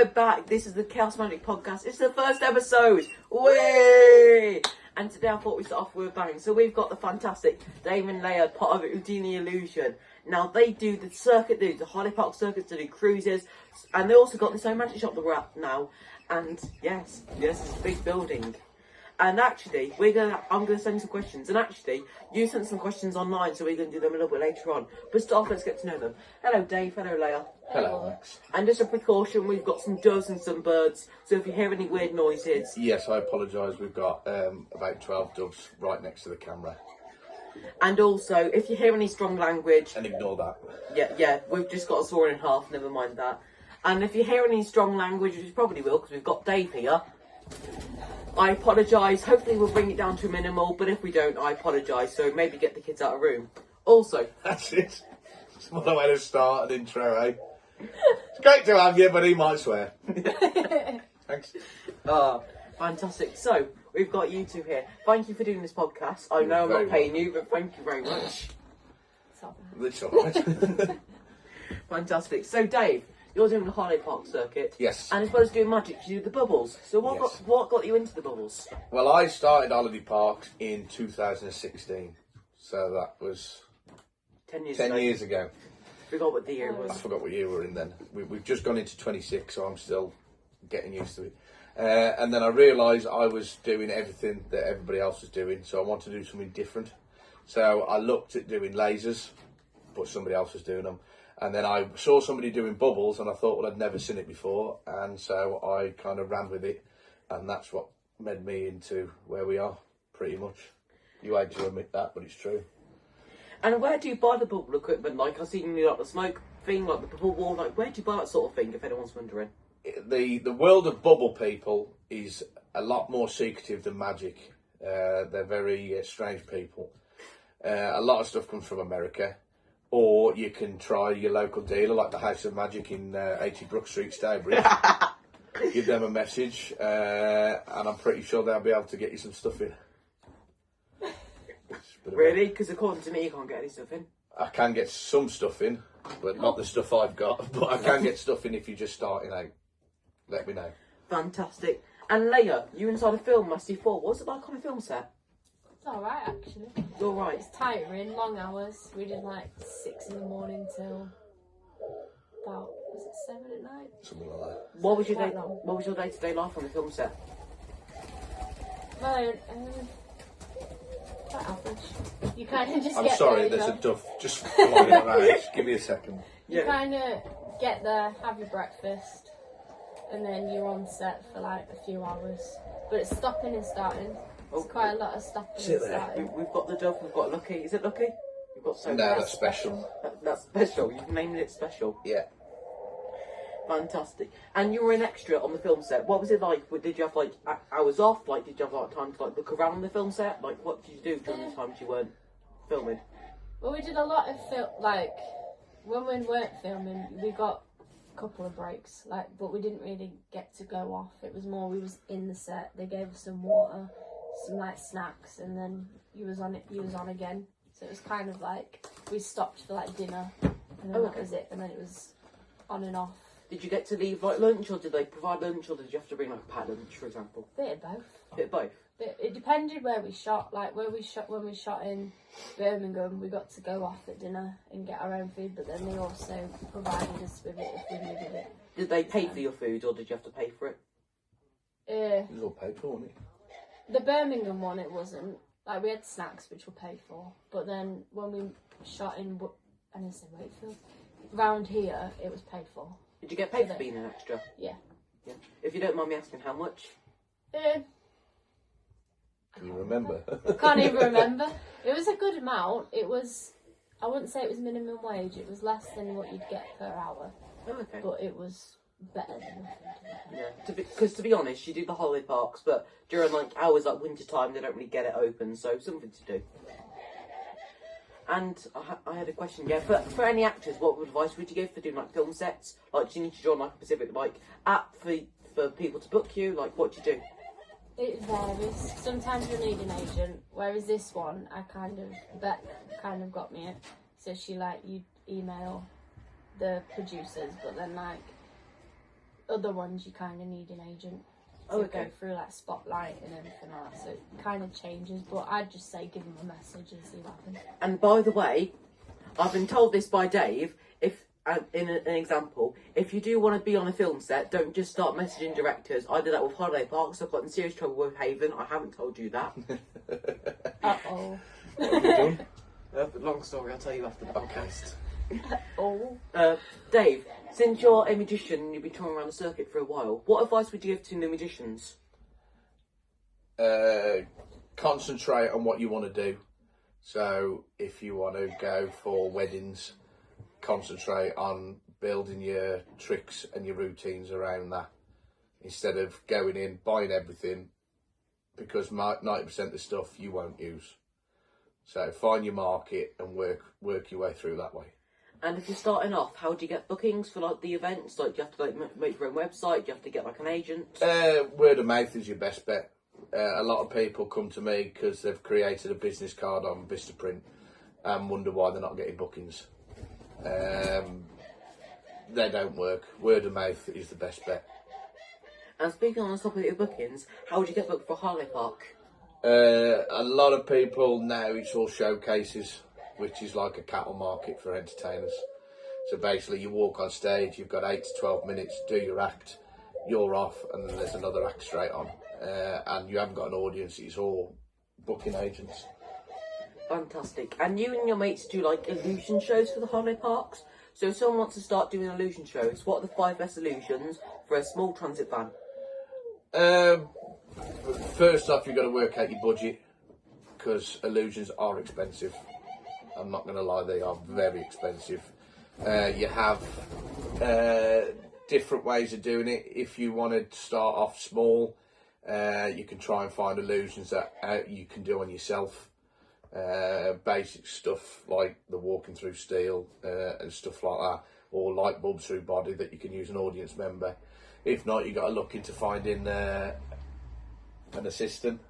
we're back. This is the Chaos Magic Podcast. It's the first episode. Whee! And today I thought we'd start off with a bang. So we've got the fantastic Dave and Leia, part of Odeeni Illusion. Now they do the circuit, they do the Harley Park circuits, they do cruises, and they also got this own magic shop that we're at now. And yes, it's a big building. And actually, I'm gonna send some questions. And actually, you sent some questions online, so we're gonna do them a little bit later on. But start off, let's get to know them. Hello, Dave. Hello, Leia. Hello, Alex. And just a precaution, we've got some doves and some birds. So if you hear any weird noises, Yes, I apologise. We've got about 12 doves right next to the camera. and also if you hear any strong language, And ignore that. yeah, we've just got a saw in half. Never mind that. And if you hear any strong language, which you probably will, because we've got Dave here. I apologise. Hopefully we'll bring it down to a minimal, but if we don't, I apologise. So maybe get the kids out of the room. Also, That's it. It's another way to start an intro, eh? It's great to have you, but he might swear. Thanks. fantastic. So we've got you two here. Thank you for doing this podcast. I know I'm very not paying you, but thank you very much. It's alright. Fantastic. So Dave, you're doing the Harley Park circuit. Yes. And as well as doing magic, you do the bubbles. So what got you into the bubbles? Well, I started Holiday Parks in 2016. So that was 10 years 10 ago. years ago. Forgot what the year I was. forgot what year we were in then. We've just gone into 26, so I'm still getting used to it. And then I realised I was doing everything that everybody else was doing, so I wanted to do something different. So I looked at doing lasers, but somebody else was doing them. And then I saw somebody doing bubbles, and I thought, well, I'd never seen it before. And so I kind of ran with it, and that's what made me into where we are, pretty much. You hate to admit that, but it's true. And where do you buy the bubble equipment? Like, I've seen you like the smoke thing, like the bubble wall. Like, where do you buy that sort of thing, if anyone's wondering? The world of bubble people is a lot more secretive than magic. They're very strange people. A lot of stuff comes from America. Or you can try your local dealer, like the House of Magic in 80 Brook Street, Stourbridge. Give them a message, and I'm pretty sure they'll be able to get you some stuff in. Really? Because according to me, you can't get any stuff in. I can get some stuff in, but not the stuff I've got. But I can get stuff in if you're just starting out. Let me know. Fantastic. And Leia, you inside a film, I see 4. What's it like on a film set? It's alright actually. You're right. It's tiring, long hours. We did like 6 in the morning till about, was it 7 at night? Something like that. What was your Quite day? long. What was your day-to-day life on the film set? Well, quite average. You kind of just I'm get sorry, there, there's you a know. dove just flying around. Just give me a second. You kind of get there, have your breakfast, and then you're on set for like a few hours. But it's stopping and starting. It's quite a lot of stopping Sit and there. starting. We've got the dove. We've got Lucky. Is it Lucky? We've got so No, many. that's special. That's special. You've named it special. Yeah. Fantastic. And you were an extra on the film set. What was it like? Did you have like hours off? Like, did you have like time to like look around the film set? Like, what did you do during the times you weren't filming? Well, we did a lot of like when we weren't filming, we got a couple of breaks, like, but we didn't really get to go off. It was more we was in the set. They gave us some water, some like snacks, and then you was on again. So it was kind of like we stopped for like dinner, and then that was it. And then it was on and off. Did you get to leave like lunch, or did they provide lunch, or did you have to bring like a packed lunch, for example? Bit of both. Bit of both. But it depended where we shot. Like when we shot in Birmingham, we got to go off at dinner and get our own food. But then they also provided us with it if we needed it. Did they pay for your food, or did you have to pay for it? It was all paid for, wasn't it? The Birmingham one, it wasn't. Like we had snacks which were paid for. But then when we shot in, Wakefield, round here, it was paid for. Did you get paid for being an extra? Yeah. Yeah. If you don't mind me asking, how much? Can you remember? Can't even remember. It was a good amount. It was, I wouldn't say it was minimum wage. It was less than what you'd get per hour. Oh, okay. But it was better than nothing. Yeah. Because to be honest, you do the holiday parks, but during like hours like winter time, they don't really get it open. So something to do. And I had a question. Yeah. For any actors, what advice would you give for doing like film sets? Like, do you need to join like a specific like app for people to book you? Like, what do you do? It varies. Sometimes you need an agent, whereas this one, Beck kind of got me it. So she like, you email the producers, but then like, other ones you kind of need an agent to go through like spotlight and everything like that. So it kind of changes. But I'd just say give them a message and see what happens. And by the way, I've been told this by Dave. If in an example, if you do want to be on a film set, don't just start messaging directors. I did that with holiday parks. I've got in serious trouble with Haven. I haven't told you that. Uh-oh. What have you done? Long story. I'll tell you after the podcast. Oh. Dave, since you're a magician and you've been touring around the circuit for a while, what advice would you give to new magicians? Concentrate on what you want to do. So if you want to go for weddings, concentrate on building your tricks and your routines around that, instead of going in, buying everything, because 90% of the stuff you won't use. So find your market and work your way through that way. And if you're starting off, how do you get bookings for like the events? Like, do you have to like make your own website? Do you have to get like an agent? Word of mouth is your best bet. A lot of people come to me because they've created a business card on Vistaprint and wonder why they're not getting bookings. They don't work. Word of mouth is the best bet. And speaking on the topic of bookings, how would you get booked for Holiday Park? A lot of people now, it's all showcases, which is like a cattle market for entertainers. So basically you walk on stage, you've got 8 to 12 minutes, do your act, you're off, and then there's another act straight on. And you haven't got an audience, it's all booking agents. Fantastic. And you and your mates do like illusion shows for the holiday parks. So if someone wants to start doing illusion shows, what are the 5 best illusions for a small transit van? First off, you've got to work out your budget, because illusions are expensive. I'm not going to lie, they are very expensive. You have different ways of doing it. If you want to start off small, you can try and find illusions that you can do on yourself. Basic stuff like the walking through steel and stuff like that, or light bulbs through body that you can use an audience member. If not, you've got to look into finding an assistant.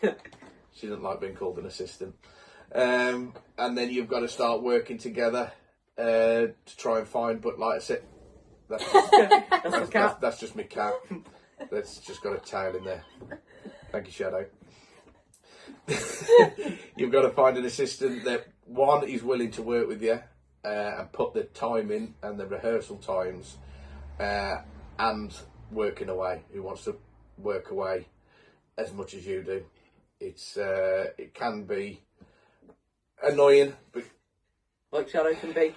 She doesn't like being called an assistant. And then you've got to start working together to try and find, but like I said, that's just my cat. That's just got a tail in there. Thank you, Shadow. You've got to find an assistant that, one, is willing to work with you and put the time in and the rehearsal times and working away, who wants to work away as much as you do. It can be annoying, but Like Shadow can be.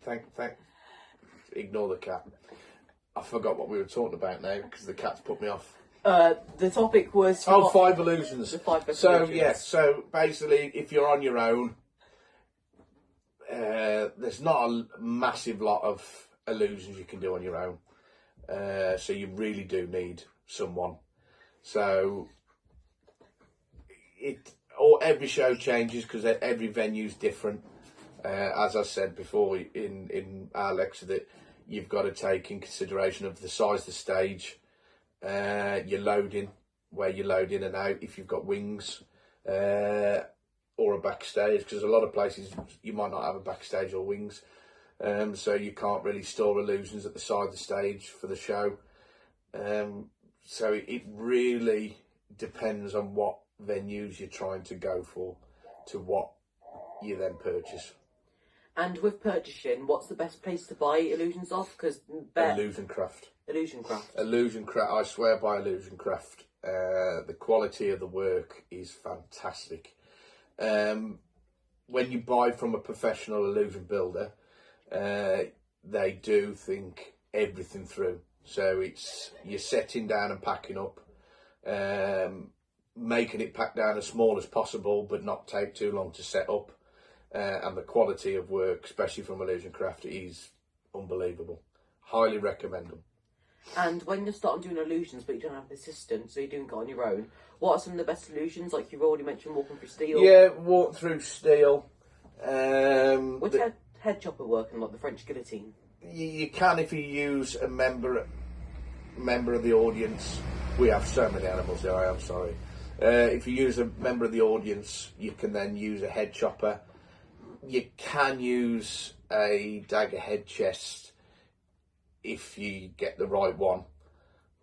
thank. Ignore the cat. I forgot what we were talking about now because the cat's put me off. The topic was... 5 illusions. The 5 best So, illusions. yeah, so basically, if you're on your own, there's not a massive lot of illusions you can do on your own. So you really do need someone. So every show changes because every venue's different. As I said before in our lecture, that you've got to take in consideration of the size of the stage, your loading, where you load in and out, if you've got wings, or a backstage, because a lot of places you might not have a backstage or wings, so you can't really store illusions at the side of the stage for the show. So it really depends on what venues you're trying to go for, to what you then purchase. And with purchasing, what's the best place to buy illusions off? Because Illusion Craft. Illusion Craft. Illusion Craft. I swear by Illusion Craft. The quality of the work is fantastic. When you buy from a professional illusion builder, they do think everything through. So you're setting down and packing up, making it pack down as small as possible, but not take too long to set up. And the quality of work, especially from Illusion Craft, is unbelievable. Highly recommend them. And when you're starting doing illusions, but you don't have an assistant, so you're doing it on your own, what are some of the best illusions? Like you've already mentioned, walking through steel. Yeah, walk through steel. Would head chopper work and like the French guillotine? You can if you use a member of the audience. We have so many animals here. I am sorry. If you use a member of the audience, you can then use a head chopper. You can use a dagger head chest if you get the right one.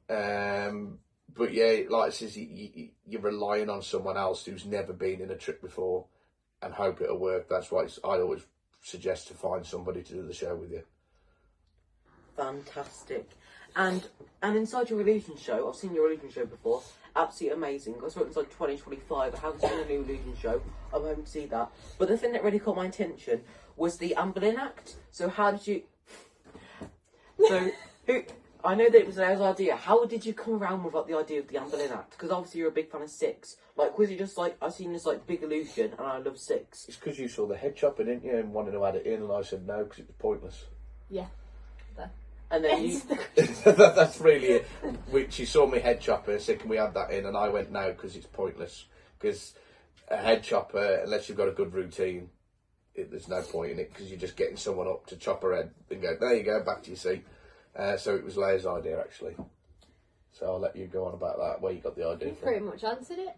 But yeah, like it says, you're relying on someone else who's never been in a trick before and hope it'll work. That's why I always suggest to find somebody to do the show with you. Fantastic. And inside your illusion show, I've seen your illusion show before, absolutely amazing. I saw it inside 2025. I haven't seen a new illusion show. I'm hoping to see that. But the thing that really caught my attention was the Anne Boleyn act. So how did you... So, I know that it was Leo's idea. How did you come around with like the idea of the Anne Boleyn act? Because obviously you're a big fan of Six. Like, was it just like, I seen this like big illusion and I love Six? It's because you saw the head chopper, didn't you, and wanted to add it in, and I said no because it was pointless. Yeah. And then you... That's really it. She saw me head chopper and said, can we add that in? And I went, no, because it's pointless. Because a head chopper, unless you've got a good routine, there's no point in it, because you're just getting someone up to chop her head and go, there you go, back to your seat. So it was Leia's idea, actually. So I'll let you go on about that, where you got the idea from. Pretty much answered it.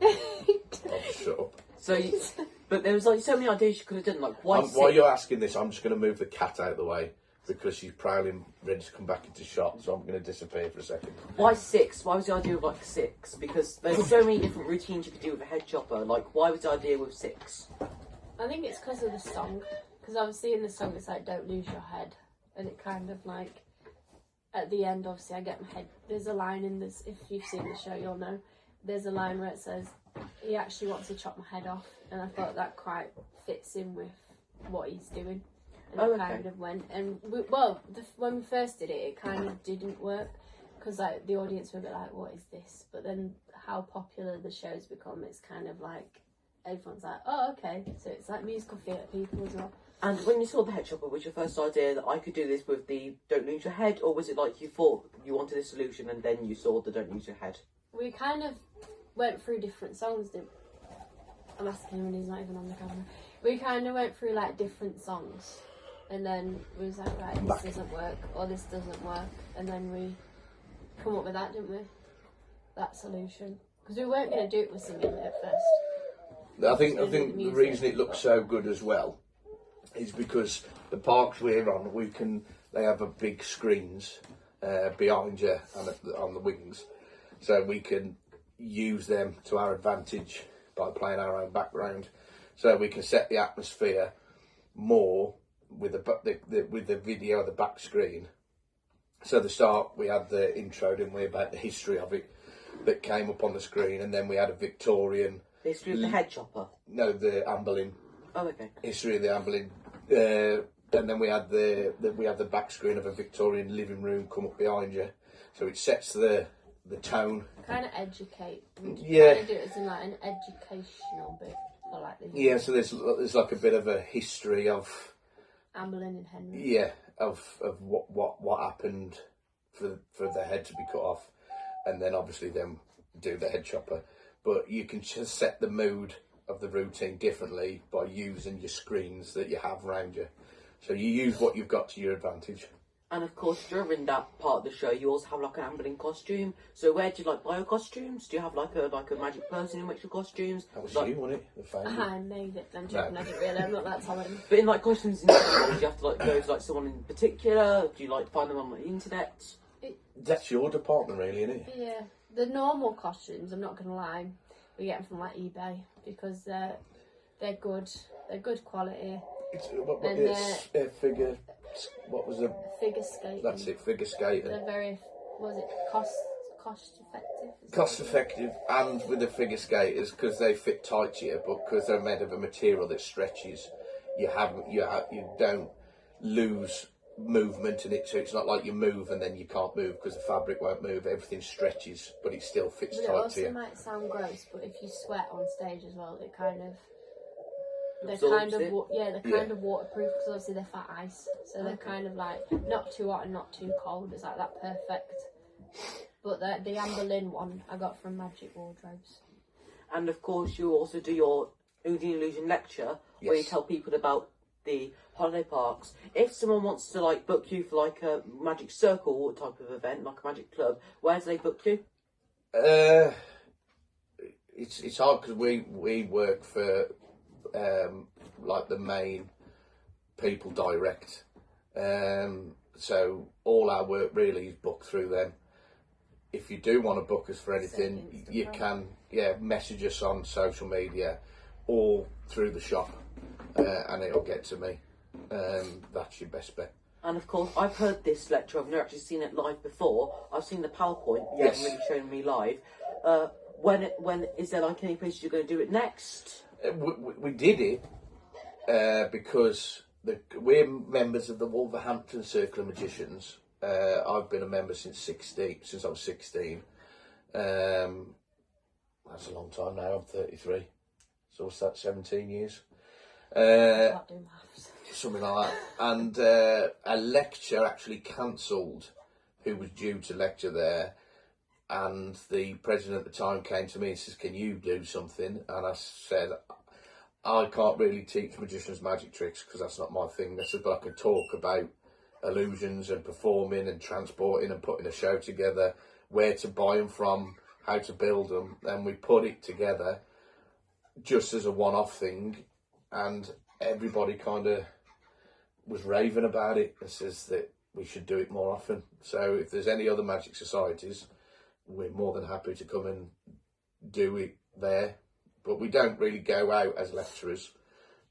I'll just shut up. So, but there was like so many ideas you could have done. Like, why While you're asking this, I'm just going to move the cat out of the way, because she's prowling, ready to come back into shot, so I'm going to disappear for a second. Why Six? Why was the idea of like Six? Because there's so many different routines you could do with a head chopper. Like, why was the idea with Six? I think it's because of the song. Because obviously in the song it's like, don't lose your head. And it kind of like, at the end obviously I get my head, there's a line in this, if you've seen the show you'll know, there's a line where it says, he actually wants to chop my head off. And I thought that quite fits in with what he's doing. And it kind of went, and when we first did it, it kind of didn't work because like the audience were a bit like, "What is this?" But then how popular the show's become, it's kind of like everyone's like, "Oh, okay." So it's like musical theatre people as well. And when you saw the head chopper, was your first idea that I could do this with the don't lose your head, or was it like you thought you wanted this solution and then you saw the don't lose your head? We kind of went through different songs. I'm asking him and he's not even on the camera. We kind of went through like different songs. And then we was like, right, this doesn't work, or this doesn't work. And then we come up with that, didn't we? That solution. Because we weren't going to do it with singing at first. I think the reason it looks so good as well is because the parks we're on, they have a big screens behind you and on the wings. So we can use them to our advantage by playing our own background. So we can set the atmosphere more with the video of the back screen. So at the start we had the intro, didn't we, about the history of it that came up on the screen, and then we had a Victorian history of the head chopper. No, the Anne Boleyn. Oh, okay. History of the Anne Boleyn, and then we had the back screen of a Victorian living room come up behind you, so it sets the tone. Kind of educate. Yeah. Kind of do it as in like an educational bit for like the. Yeah, so there's like a bit of a history of Anne Boleyn and Henry. Yeah, of what happened for the head to be cut off, and then obviously then do the head chopper. But you can just set the mood of the routine differently by using your screens that you have around you. So you use what you've got to your advantage. And of course, during that part of the show, you also have like an Anne Boleyn costume. So where do you like buy your costumes? Do you have like a magic person who makes your costumes? That was like, you, wasn't it? The founder. I made it. I'm joking. No. I didn't really. I'm not that talented. But in like costumes in general, do you have to like go to like someone in particular? Do you like find them on the internet? That's your department, really, isn't it? Yeah, the normal costumes. I'm not gonna lie. We get them from like eBay because they're good. They're good quality. It's figure. What was the figure skating? That's it, figure skating. They're very, cost effective? Cost effective, and with the figure skaters, because they fit tight to you, but because they're made of a material that stretches, you don't lose movement in it. So it's not like you move and then you can't move because the fabric won't move. Everything stretches, but it still fits tight to you. It also might sound gross, but if you sweat on stage as well, it kind of. They're Absorbs kind of it. kind of waterproof because obviously they're fat ice, so they're kind of like not too hot and not too cold. It's like that perfect. But the Anne Boleyn one I got from Magic Wardrobes. And of course, you also do your Odeeni Illusion lecture where you tell people about the holiday parks. If someone wants to like book you for like a magic circle type of event, like a magic club, where do they book you? It's hard because we work for. Like the main people direct, So all our work really is booked through them. If you do want to book us for anything, you can message us on social media or through the shop, and it'll get to me. That's your best bet. And of course, I've heard this lecture. I've never actually seen it live before. I've seen the PowerPoint. You Yes. haven't really shown me live. When is there like any place you're going to do it next? We did it because we're members of the Wolverhampton Circle of Magicians. I've been a member since I was 16. That's a long time now. I'm 33. So what's that? 17 years. Can't do maths. Something like that. And a lecture actually cancelled who was due to lecture there. And the president at the time came to me and says, "Can you do something?" And I said, "I can't really teach magicians magic tricks because that's not my thing." I said, "But I can talk about illusions and performing and transporting and putting a show together, where to buy them from, how to build them." And we put it together just as a one-off thing, and everybody kind of was raving about it and says that we should do it more often. So if there's any other magic societies, we're more than happy to come and do it there. But we don't really go out as lecturers,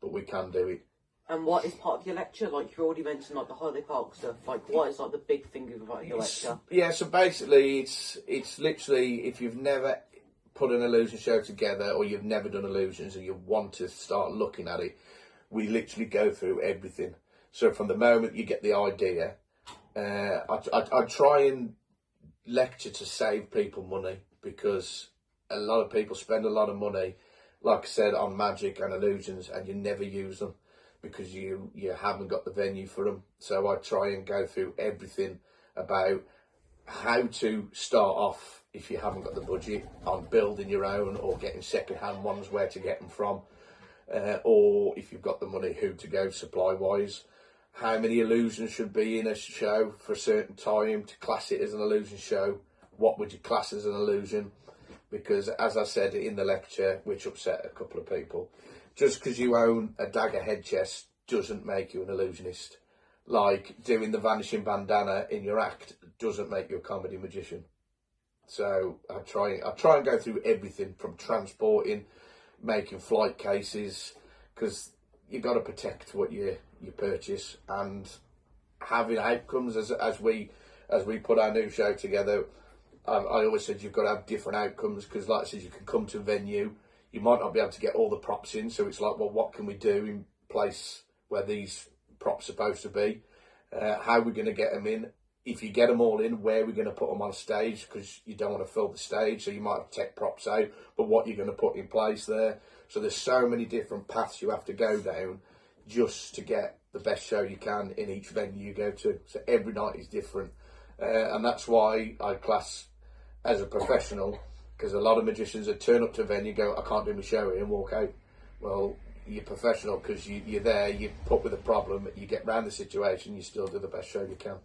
but we can do it. And what is part of your lecture? Like you already mentioned, like the Holiday Park stuff. Like what is like the big thing about your lecture? Yeah, so basically it's literally, if you've never put an illusion show together or you've never done illusions and you want to start looking at it, we literally go through everything. So from the moment you get the idea, I try and lecture to save people money, because a lot of people spend a lot of money, like I said, on magic and illusions, and you never use them because you haven't got the venue for them. So I try and go through everything about how to start off if you haven't got the budget on building your own or getting second-hand ones, where to get them from, or if you've got the money, who to go supply-wise, how many illusions should be in a show for a certain time to class it as an illusion show, what would you class as an illusion, because as I said in the lecture, which upset a couple of people, just because you own a dagger head chest doesn't make you an illusionist. Like doing the vanishing bandana in your act doesn't make you a comedy magician. So I try and go through everything from transporting, making flight cases, because you got to protect what you purchase, and having outcomes as we put our new show together. I always said you've got to have different outcomes, because like I said, you can come to a venue, you might not be able to get all the props in, so it's like, well, what can we do in place where these props are supposed to be? How are we going to get them in? If you get them all in, where are we going to put them on stage? Because you don't want to fill the stage, so you might have to take props out, but what you're going to put in place there. So there's so many different paths you have to go down just to get the best show you can in each venue you go to. So every night is different. And that's why I class as a professional, because a lot of magicians that turn up to a venue, go, "I can't do my show here," and walk out. Well, you're professional because you're there, you put with a problem, you get round the situation, you still do the best show you can.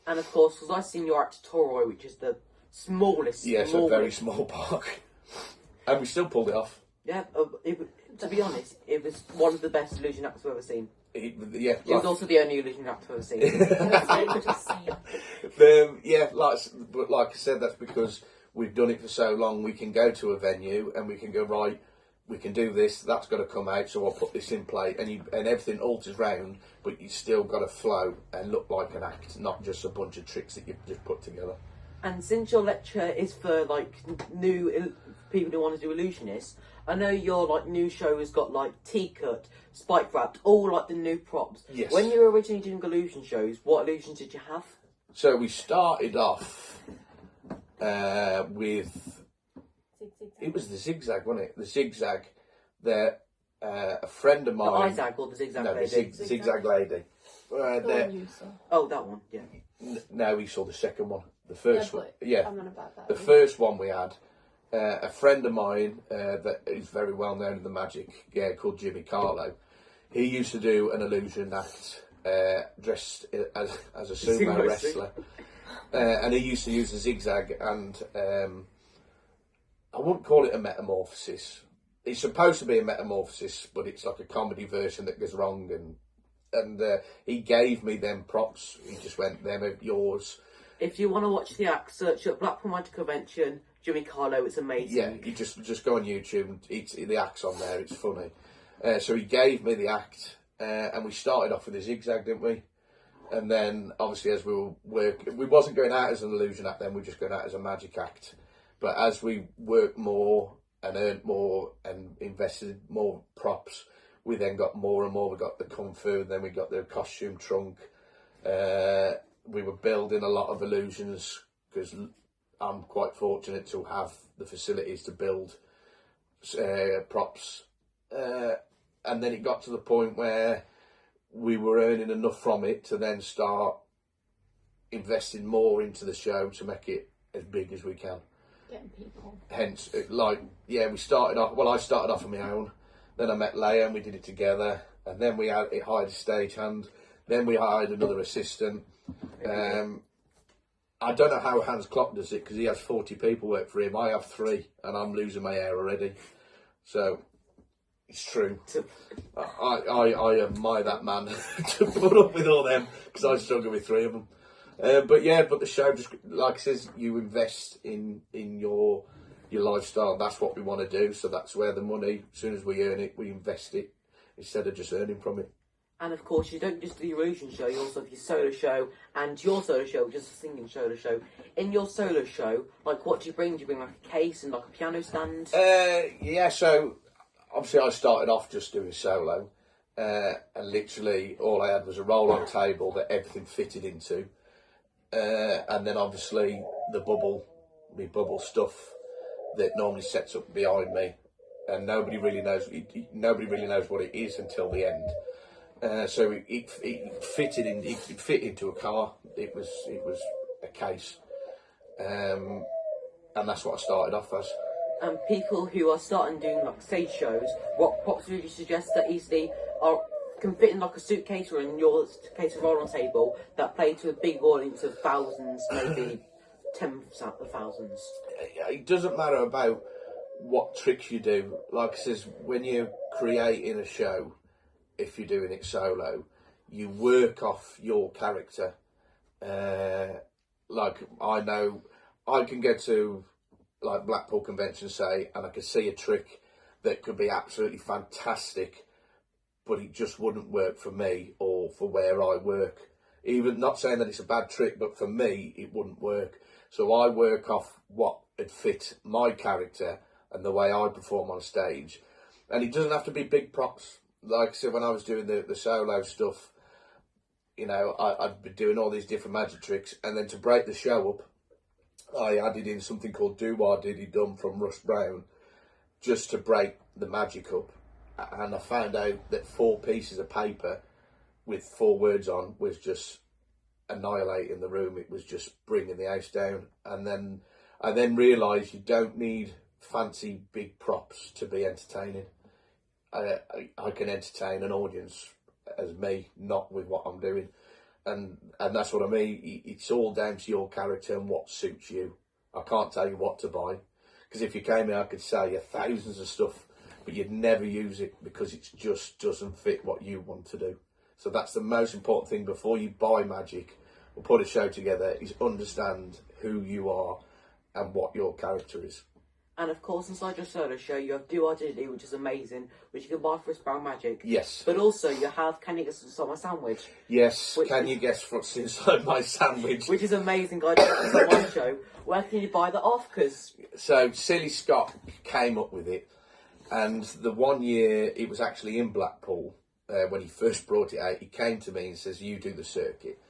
And of course, because I've seen your act Toroi, which is the smallest. Yes, a very small park. And we still pulled it off. Yeah, to be honest, it was one of the best illusion acts I've ever seen. It was also the only illusion act I've ever seen. But like I said, that's because we've done it for so long. We can go to a venue and we can go, right, we can do this, that's got to come out, so I'll put this in play, and everything alters round, but you still got to flow and look like an act, not just a bunch of tricks that you've just put together. And since your lecture is for like new people who want to do illusionists, I know your like new show has got like T-cut, spike wrapped, all like the new props. Yes. When you were originally doing illusion shows, what illusions did you have? So we started off with, it was the zigzag, wasn't it? The zigzag. A friend of mine. The Izag or the zigzag no, lady? the zigzag lady. Oh, that one. Yeah. No, we saw the second one. The first one. Yeah. I'm on about that. The first one we had. A friend of mine that is very well known in the magic, called Jimmy Carlo. He used to do an illusion act dressed as a sumo wrestler, and he used to use a zigzag, and I wouldn't call it a metamorphosis. It's supposed to be a metamorphosis, but it's like a comedy version that goes wrong, and and he gave me them props. He just went, them are yours. If you want to watch the act, search up Blackpool Magic Convention, Jimmy Carlo, it's amazing. Yeah, you just go on YouTube, and the act's on there, it's funny. So he gave me the act, and we started off with a zigzag, didn't we? And then, obviously, as we were working, we wasn't going out as an illusion act then, we were just going out as a magic act. But as we worked more and earned more and invested more props, we then got more and more. We got the kung fu, then we got the costume trunk. We were building a lot of illusions because I'm quite fortunate to have the facilities to build props. And then it got to the point where we were earning enough from it to then start investing more into the show to make it as big as we can. Getting people. Hence, we started off, I started off on my own, then I met Leia and we did it together, and then we hired a stagehand, then we hired another assistant. I don't know how Hans Klopp does it because he has 40 people work for him. I have 3 and I'm losing my hair already. So, it's true. I admire that man to put up with all them because I struggle with 3 of them. But the show just, like I says, you invest in your lifestyle. That's what we want to do. So that's where the money, as soon as we earn it, we invest it instead of just earning from it. And of course, you don't just do your illusion show, you also have your solo show and your solo show, which is a singing solo show. In your solo show, like, what do you bring? Do you bring like a case and like a piano stand? So obviously I started off just doing solo, and literally all I had was a roll-on table that everything fitted into, and then obviously the bubble stuff that normally sets up behind me, and nobody really knows what it is until the end. So it fitted in. It fit into a car. It was a case, and that's what I started off as. And people who are starting doing like stage shows, what props would you suggest that easily can fit in like a suitcase or in your case a roll-on table that play to a big audience of thousands, maybe tens of thousands? It doesn't matter about what tricks you do. Like I says, when you're creating a show, if you're doing it solo, you work off your character. Like I know I can go to like Blackpool Convention, say, and I could see a trick that could be absolutely fantastic, but it just wouldn't work for me or for where I work. Even not saying that it's a bad trick, but for me, it wouldn't work. So I work off what would fit my character and the way I perform on stage. And it doesn't have to be big props. Like I said, when I was doing the solo stuff, you know, I'd be doing all these different magic tricks, and then to break the show up, I added in something called Do-Wah Diddy Dum from Russ Brown, just to break the magic up. And I found out that 4 pieces of paper with 4 words on was just annihilating the room. It was just bringing the house down. And then I realised you don't need fancy big props to be entertaining. I can entertain an audience as me, not with what I'm doing. And that's what I mean. It's all down to your character and what suits you. I can't tell you what to buy, because if you came here, I could sell you thousands of stuff, but you'd never use it because it just doesn't fit what you want to do. So that's the most important thing before you buy magic or put a show together, is understand who you are and what your character is. And of course, inside your solo show, you have Do-Wah Diddy, which is amazing, which you can buy for a Brown Magic. Yes. But also, you have Can You Guess What's Inside My Sandwich? Yes, Can You Guess What's Inside My Sandwich? Which is amazing, guys. It's on my show. Where can you buy that off? So, Silly Scott came up with it, and the one year it was actually in Blackpool, when he first brought it out, he came to me and says, you do the circuit.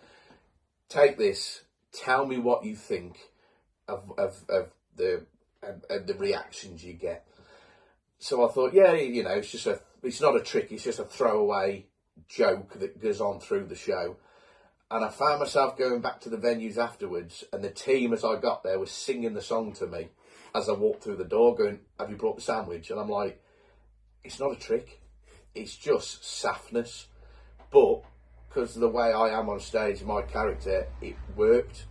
Take this, tell me what you think of the reactions you get. So I thought, yeah, you know, it's not a trick, it's just a throwaway joke that goes on through the show. And I found myself going back to the venues afterwards, and the team, as I got there, was singing the song to me as I walked through the door, going, have you brought the sandwich? And I'm like, it's not a trick, it's just saftness. But because of the way I am on stage, my character, it worked,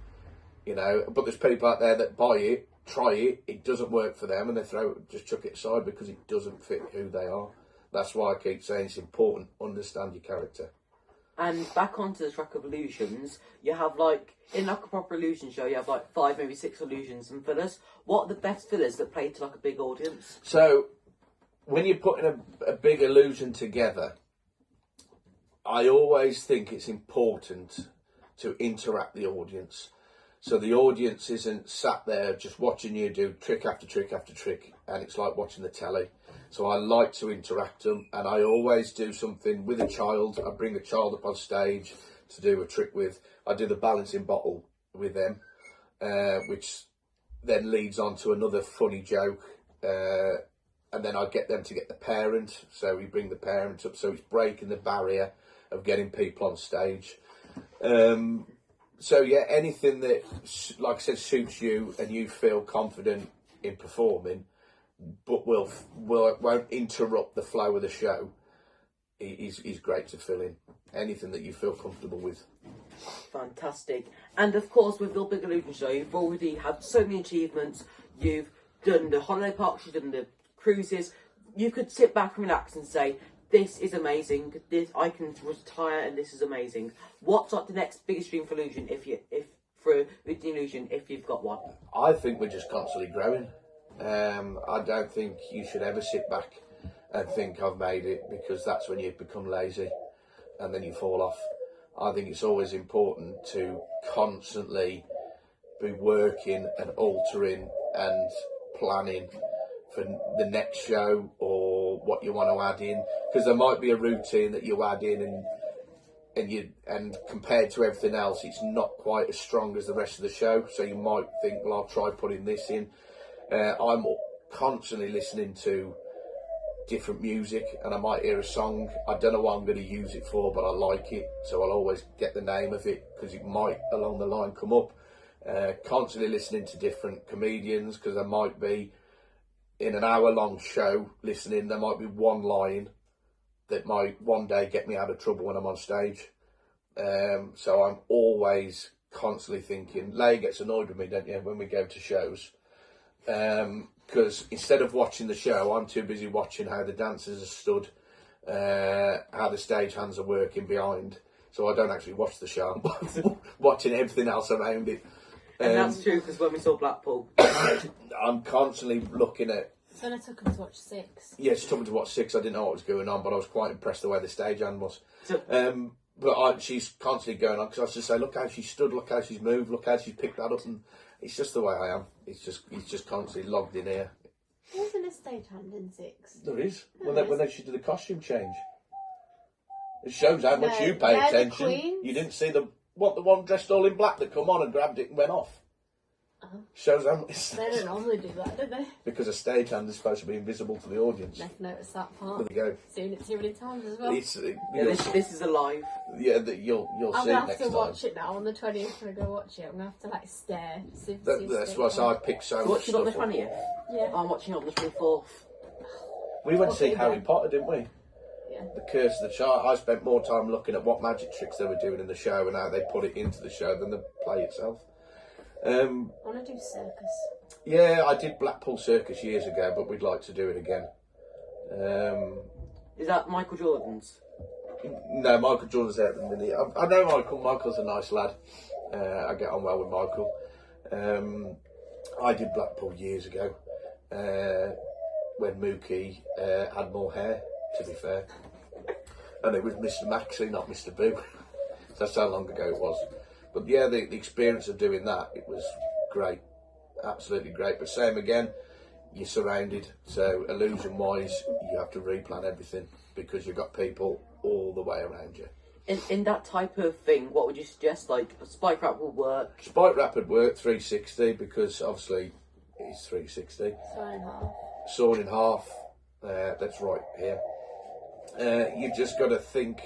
you know. But there's people out there that buy it, try it, it doesn't work for them, and they just chuck it aside because it doesn't fit who they are. That's why I keep saying it's important, understand your character. And back onto the track of illusions, you have like, in like a proper illusion show, you have like 5, maybe 6 illusions and fillers. What are the best fillers that play to like a big audience? So, when you're putting a big illusion together, I always think it's important to interact the audience. So the audience isn't sat there just watching you do trick after trick after trick, and it's like watching the telly. So I like to interact them, and I always do something with a child. I bring a child up on stage to do a trick with. I do the balancing bottle with them, which then leads on to another funny joke. And then I get them to get the parent. So we bring the parents up. So it's breaking the barrier of getting people on stage. So yeah, anything that, like I said, suits you and you feel confident in performing, but won't interrupt the flow of the show, is great to fill in. Anything that you feel comfortable with. Fantastic. And of course, with the Big Illusion Show, you've already had so many achievements. You've done the holiday parks, you've done the cruises. You could sit back and relax and say, this is amazing. I can retire, and this is amazing. What's like the next biggest dream for illusion, for Odeeni Illusion, if you've got one? I think we're just constantly growing. I don't think you should ever sit back and think I've made it, because that's when you become lazy and then you fall off. I think it's always important to constantly be working and altering and planning for the next show or what you want to add in, because there might be a routine that you add in and compared to everything else, it's not quite as strong as the rest of the show. So you might think, well, I'll try putting this in. I'm constantly listening to different music, and I might hear a song. I don't know what I'm going to use it for, but I like it, so I'll always get the name of it, because it might along the line come up. Constantly listening to different comedians, because there might be, in an hour-long show, listening, there might be one line that might one day get me out of trouble when I'm on stage. So I'm always constantly thinking. Leigh gets annoyed with me, don't you, when we go to shows? Because instead of watching the show, I'm too busy watching how the dancers are stood, how the stage hands are working behind. So I don't actually watch the show. I'm watching everything else around it. And that's true, because when we saw Blackpool, I'm constantly looking at. So when I took him to watch 6. Yeah, she took me to watch 6. I didn't know what was going on, but I was quite impressed the way the stage hand was. So, But she's constantly going on, because I just say, look how she stood, look how she's moved, look how she's picked that up, and it's just the way I am. He's just constantly logged in here. There wasn't a stagehand in 6. There is. No, When they she did the costume change. It shows how much you pay they're the attention. queens. You didn't see the one dressed all in black that come on and grabbed it and went off. Shows how much. They don't normally do that, do they? Because a stagehand is supposed to be invisible to the audience. Never noticed that part. There you go. Seen it too many times as well. yeah, this is alive. Yeah, you'll I'm see it gonna have next to time. watch it now on the 20th when I go watch it. I'm gonna have to like stare. See That's why I picked so much Watching on the stuff up. 20th? Yeah. I'm watching on the 24th. We went to see Okay, Harry then. Potter, didn't we? Yeah. The Curse of the Child. I spent more time looking at what magic tricks they were doing in the show and how they put it into the show than the play itself. I want to do circus. Yeah, I did Blackpool Circus years ago, but we'd like to do it again. Is that Michael Jordan's? No, Michael Jordan's there at the minute. I know Michael. Michael's a nice lad. I get on well with Michael. I did Blackpool years ago when Mookie had more hair, to be fair. And it was Mr. Maxey, not Mr. Boo. That's how long ago it was. But yeah, the experience of doing that, it was great. Absolutely great. But same again, you're surrounded. So illusion-wise, you have to replan everything, because you've got people all the way around you. In that type of thing, what would you suggest? Like, a spike wrap will work. Spike wrap would work 360, because obviously it's 360. Sawn in half. Sawn in half. That's right here. You've just got to think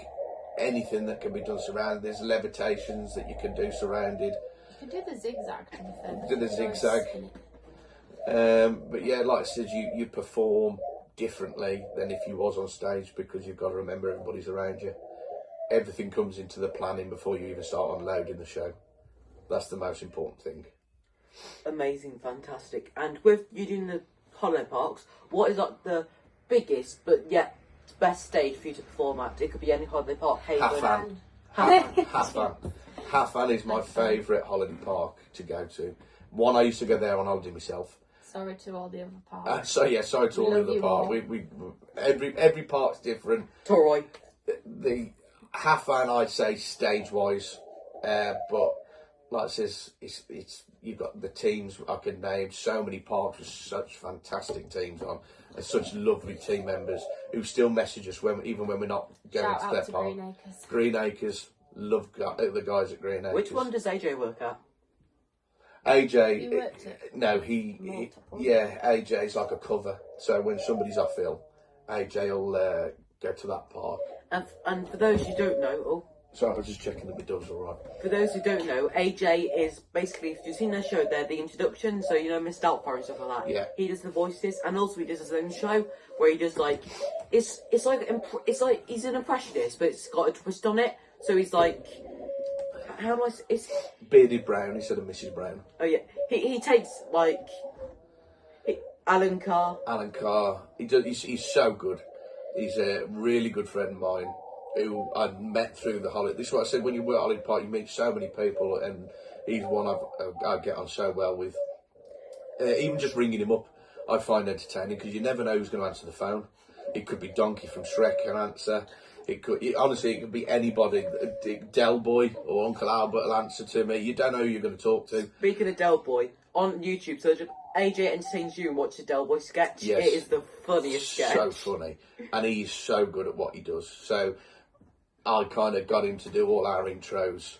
anything that can be done surrounded. There's levitations that you can do surrounded. You can do the zigzag, to be fair. Do the zigzag. But yeah, like I said, you perform differently than if you was on stage, because you've got to remember everybody's around you. Everything comes into the planning before you even start unloading the show. That's the most important thing. Amazing, fantastic. And with you doing the holiday parks, what is like the biggest but yet best stage for you to perform at? It could be any holiday park, Haven. Halfan is my favourite holiday park to go to. One, I used to go there on holiday myself. Sorry to all the other parks. Sorry to all the other parks. Every park's different. Toroy. The Halfan, I'd say, stage-wise, but like I says, it's you've got the teams I can name. So many parks with such fantastic teams on, and such lovely team members who still message us even when we're not going Shout to out their to park. Green Acres. Green Acres, love the guys at Green Acres. Which one does AJ work at? AJ, You worked at no, multiple? AJ's like a cover. So when somebody's off ill, AJ will go to that park. And for those who don't know, So I was just checking that my dog's all right. for those who don't know, AJ is basically, if you've seen their show, they're the introduction, so you know Miss Doubtfire and stuff like that. Yeah. He does the voices, and also he does his own show where he does like, it's like he's an impressionist, but it's got a twist on it. So he's like, how do I? It's Bearded Brown instead of Mrs. Brown. oh yeah, he takes like Alan Carr. Alan Carr. He's so good. He's a really good friend of mine who I met through the holiday. This is what I said, when you work at Holiday Park, you meet so many people, and he's one I get on so well with. Even just ringing him up, I find entertaining, because you never know who's going to answer the phone. It could be Donkey from Shrek can answer. Honestly, it could be anybody. Del Boy or Uncle Albert will answer to me. You don't know who you're going to talk to. Speaking of Del Boy, on YouTube, search AJ Entertains You and watch the Del Boy sketch. Yes. It is the funniest sketch. So funny. And he's so good at what he does. So I kind of got him to do all our intros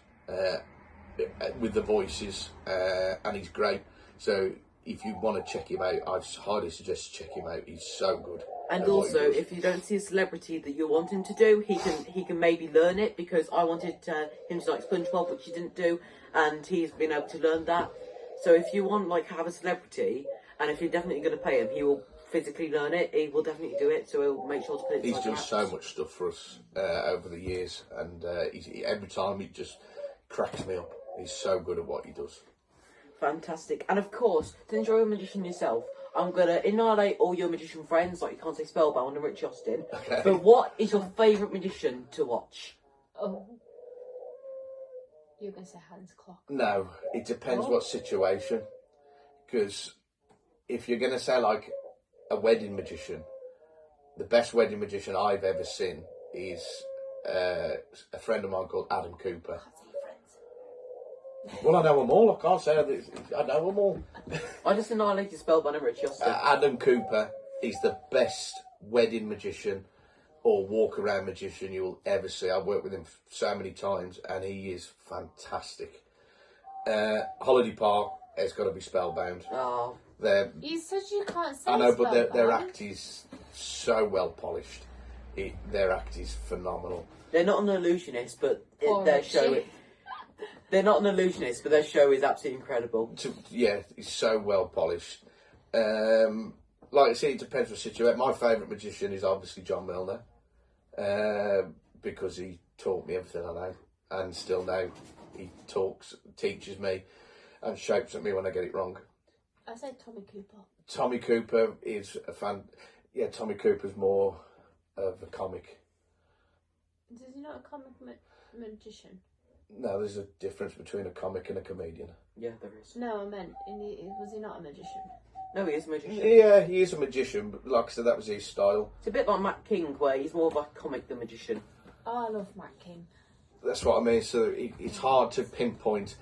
with the voices, and he's great. So if you want to check him out, I'd highly suggest check him out. He's so good. And at what also, he does. if you don't see a celebrity that you want him to do, he can maybe learn it, because I wanted him to like SpongeBob, which he didn't do, and he's been able to learn that. So if you want like have a celebrity, and if you're definitely going to pay him, he will physically learn it. He will definitely do it. So he'll make sure to put it. He's inside done the so apps. much stuff for us over the years, and every time he just cracks me up. He's so good at what he does. Fantastic. And of course, to enjoy a magician yourself, I'm going to annihilate all your magician friends, like you can't say Spellbound and Rich Austin. Okay. But what is your favourite magician to watch? Oh. You're going to say Hans Clock. No, it depends what situation. Because if you're going to say like a wedding magician, the best wedding magician I've ever seen is a friend of mine called Adam Cooper. Can't say your friends. Well, I know them all. I can't say I know them all. I just annihilated Spellbound and Rich Austin. Adam Cooper is the best wedding magician or walk-around magician you'll ever see. I've worked with him so many times, and he is fantastic. Holiday Park has got to be Spellbound. Oh. You said you can't say I know, but their Spellbound. act is so well polished. Their act is phenomenal. They're not an illusionist, but Poor their Richie. show... They're not an illusionist, but their show is absolutely incredible. Yeah, it's so well polished. Like I say, it depends on the situation. My favourite magician is obviously John Milner, because he taught me everything I know, and still now he teaches me, and shapes at me when I get it wrong. I said Tommy Cooper. Tommy Cooper is a fan. Yeah, Tommy Cooper's more of a comic. Is he not a comic magician? No, there's a difference between a comic and a comedian. Yeah, there is. No, I meant, was he not a magician? No, he is a magician. Yeah, he is a magician, but like I said, that was his style. It's a bit like Matt King, where he's more of a comic than magician. Oh, I love Matt King. That's what I mean. So it's hard to pinpoint.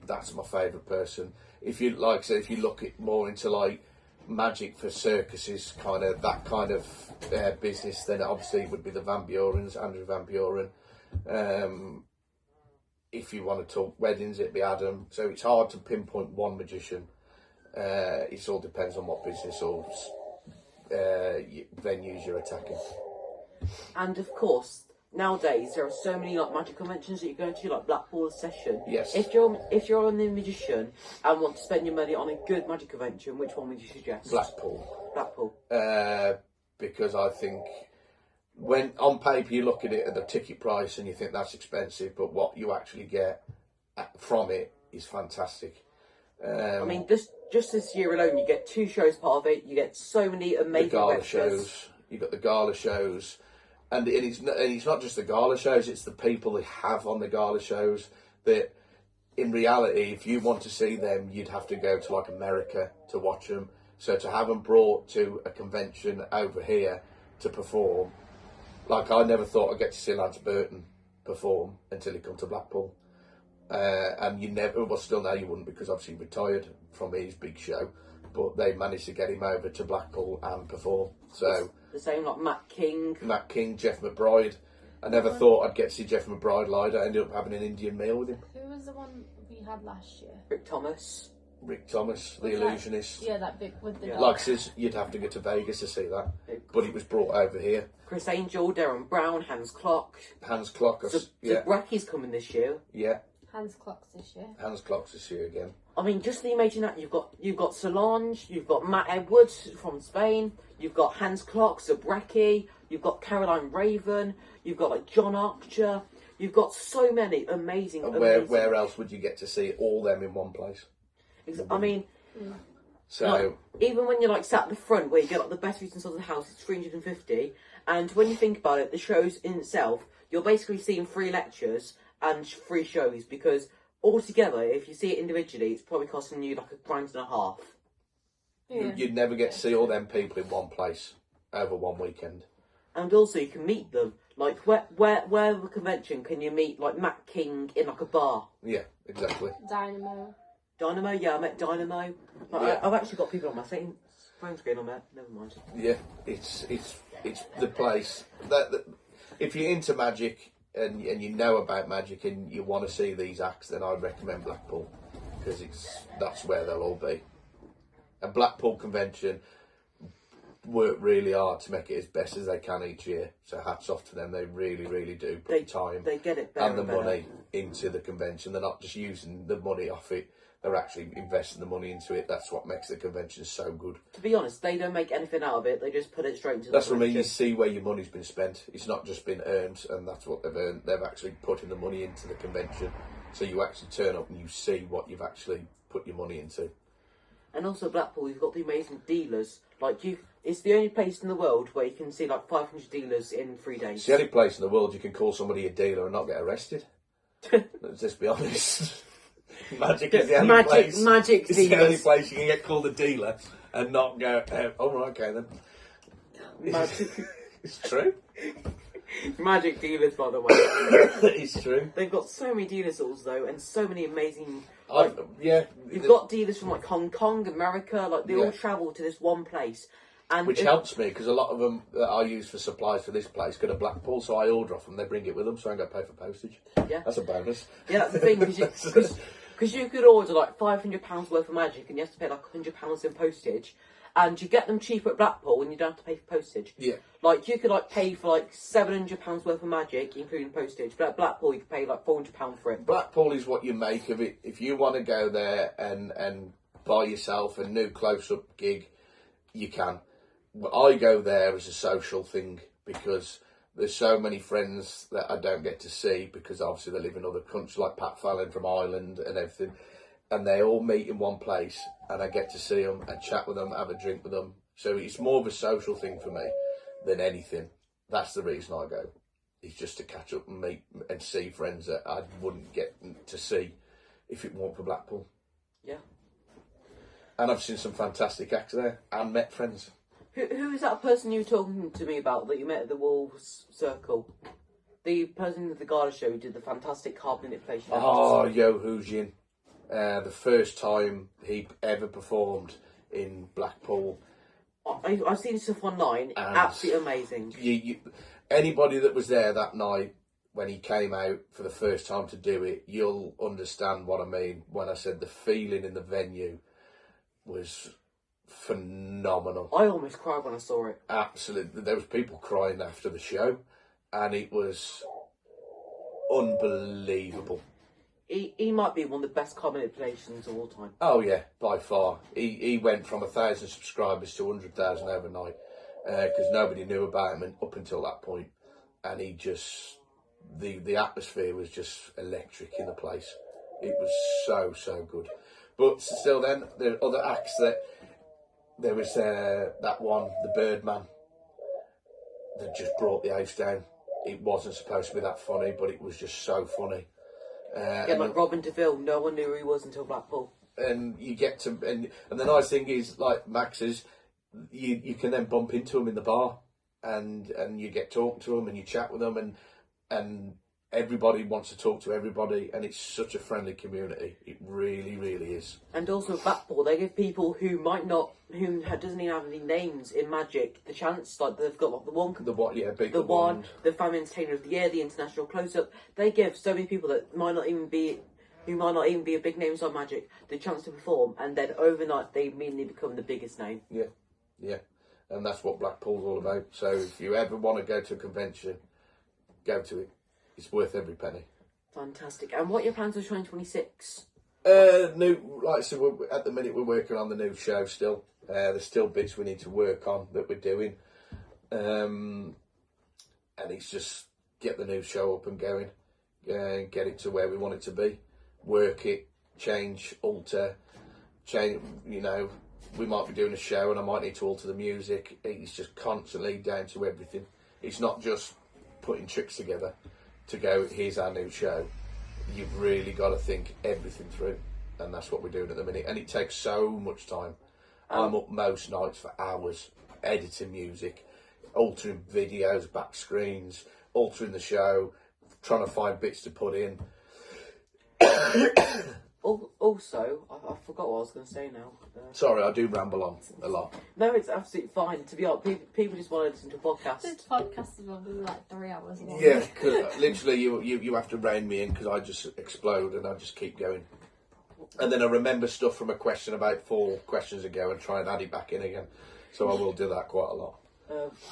That's my favourite person. If you like, I said, if you look at more into like magic for circuses, kind of that kind of business, then obviously it would be the Van Burens, Andrew Van Buren. If you want to talk weddings, it'd be Adam. So it's hard to pinpoint one magician. It all depends on what business or venues you're attacking. And of course, nowadays there are so many like magic conventions that you go to, like Blackpool Session. Yes. If you're a magician and want to spend your money on a good magic convention, which one would you suggest? Blackpool. Blackpool. Because I think when on paper you look at it at the ticket price and you think that's expensive, but what you actually get from it is fantastic. I mean, just this year alone, you get 2 shows part of it. You get so many The amazing gala extras. shows. You got the gala shows, And it's not just the gala shows, it's the people they have on the gala shows that, in reality, if you want to see them, you'd have to go to like America to watch them. So to have them brought to a convention over here to perform, like I never thought I'd get to see Lance Burton perform until he come to Blackpool. And you never, well, still now you wouldn't, because obviously he retired from his big show, but they managed to get him over to Blackpool and perform. So the same like Matt King, Jeff McBride. I never thought I'd get to see Jeff McBride live. I ended up having an Indian meal with him. Who was the one we had last year? Rick Thomas, the illusionist. Yeah, that big with the dog. Like says, you'd have to go to Vegas to see that, but it was brought over here. Chris Angel, Darren Brown, Hans Clock. Bracky's coming this year. Yeah. Hans Clocks this year. Hans Clocks this year again. I mean, just imagine that you've got Solange, you've got Matt Edwards from Spain, you've got Hans Clock, Zabraki, you've got Caroline Raven, you've got like John Archer, you've got so many amazing. And where else would you get to see all them in one place? I mean, so like, even when you're like sat at the front where you get like the best views inside the house, it's 350, and when you think about it, the shows in itself, you're basically seeing 3 lectures and 3 shows, because altogether, if you see it individually, it's probably costing you like £1.50. Yeah. You'd never get to see all them people in one place over one weekend. And also, you can meet them. Like, where the convention can you meet like Matt King in like a bar? Yeah, exactly. Dynamo, yeah, I met Dynamo. Like, Yeah. I've actually got people on my phone screen on there. Never mind. Yeah, it's the place that if you're into magic and you know about magic and you want to see these acts, then I'd recommend Blackpool, because that's where they'll all be. A Blackpool convention work really hard to make it as best as they can each year. So hats off to them. They really, really do put the time they get it better and the better. money into the convention. They're not just using the money off it. They're actually investing the money into it. That's what makes the convention so good. To be honest, they don't make anything out of it. They just put it straight into the That's what I mean. convention. You see where your money's been spent. It's not just been earned, and that's what they've earned. They've actually put in the money into the convention. So you actually turn up and you see what you've actually put your money into. And also Blackpool, you've got the amazing dealers. It's the only place in the world where you can see like 500 dealers in 3 days. It's the only place in the world you can call somebody a dealer and not get arrested. Let's just be honest. Magic is the only place. Magic it's dealers. the only place you can get called a dealer and not go, oh, right, okay then. Magic. It's true. Magic dealers, by the way. It's true. They've got so many dealer stalls though, and so many amazing. You've got dealers from like Hong Kong, America. Like they all travel to this one place, and which helps me, because a lot of them that I use for supplies for this place go to Blackpool, so I order off them. They bring it with them, so I don't got to pay for postage. Yeah, that's a bonus. Yeah, that's the thing, because you could order like £500 worth of magic, and you have to pay like £100 in postage. And you get them cheaper at Blackpool, and you don't have to pay for postage. Yeah. Like, you could, like, pay for, like, £700 worth of magic, including postage. But at Blackpool, you could pay, like, £400 for it. Blackpool is what you make of it. If you want to go there and buy yourself a new close-up gig, you can. I go there as a social thing, because there's so many friends that I don't get to see, because obviously they live in other countries, like Pat Fallon from Ireland and everything. And they all meet in one place, and I get to see them and chat with them, have a drink with them. So it's more of a social thing for me than anything. That's the reason I go. It's just to catch up and meet and see friends that I wouldn't get to see if it weren't for Blackpool. Yeah. And I've seen some fantastic acts there and met friends. Who is that person you were talking to me about that you met at the Wolves Circle? The person at the Gala show who did the fantastic card manipulation. Oh, Yo Hoojin. The first time he ever performed in Blackpool. I've seen stuff online. Absolutely amazing. Anybody that was there that night when he came out for the first time to do it, you'll understand what I mean when I said the feeling in the venue was phenomenal. I almost cried when I saw it. Absolutely. There was people crying after the show, and it was unbelievable. He might be one of the best card manipulations of all time. Oh yeah, by far. He went from 1,000 subscribers to 100,000 overnight, because nobody knew about him up until that point. And he just, the atmosphere was just electric in the place. It was so good. But still then, there are other acts that, there was that one, the Birdman. that just brought the house down. It wasn't supposed to be that funny, but it was just so funny. Yeah, like Robin DeVille, no one knew who he was until Blackpool. And you get to, and the nice thing is, like Max is, you can then bump into him in the bar, and you get talking to him and you chat with them, and everybody wants to talk to everybody, and it's such a friendly community. It really, really is. And also Blackpool, they give people who might not, who doesn't even have any names in Magic, the chance. Like they've got like the one, The what? Yeah, big. the one, the Family Entertainer of the Year, the International Close-Up. They give so many people that might not even be a big names on Magic the chance to perform, and then overnight they immediately become the biggest name. Yeah, yeah, and that's what Blackpool's all about. So if you ever want to go to a convention, go to it. It's worth every penny. Fantastic. And what are your plans for 2026? Like I said, at the minute we're working on the new show still. There's still bits we need to work on that we're doing. And it's just get the new show up and going, get it to where we want it to be, work it, change, alter, change, you know, we might be doing a show and I might need to alter the music. It's just constantly down to everything. It's not just putting tricks together to go, here's our new show. You've really got to think everything through, and that's what we're doing at the minute, and it takes so much time. I'm up most nights for hours editing music, altering videos, back screens, altering the show, trying to find bits to put in. Also, I forgot what I was going to say now. Sorry, I do ramble on a lot. No, it's absolutely fine. To be honest, people just want to listen to a podcast. This podcast is probably like 3 hours long. Yeah, because literally you have to rein me in because I just explode and I just keep going. And then I remember stuff from a question about 4 questions ago and try and add it back in again. So I will do that quite a lot.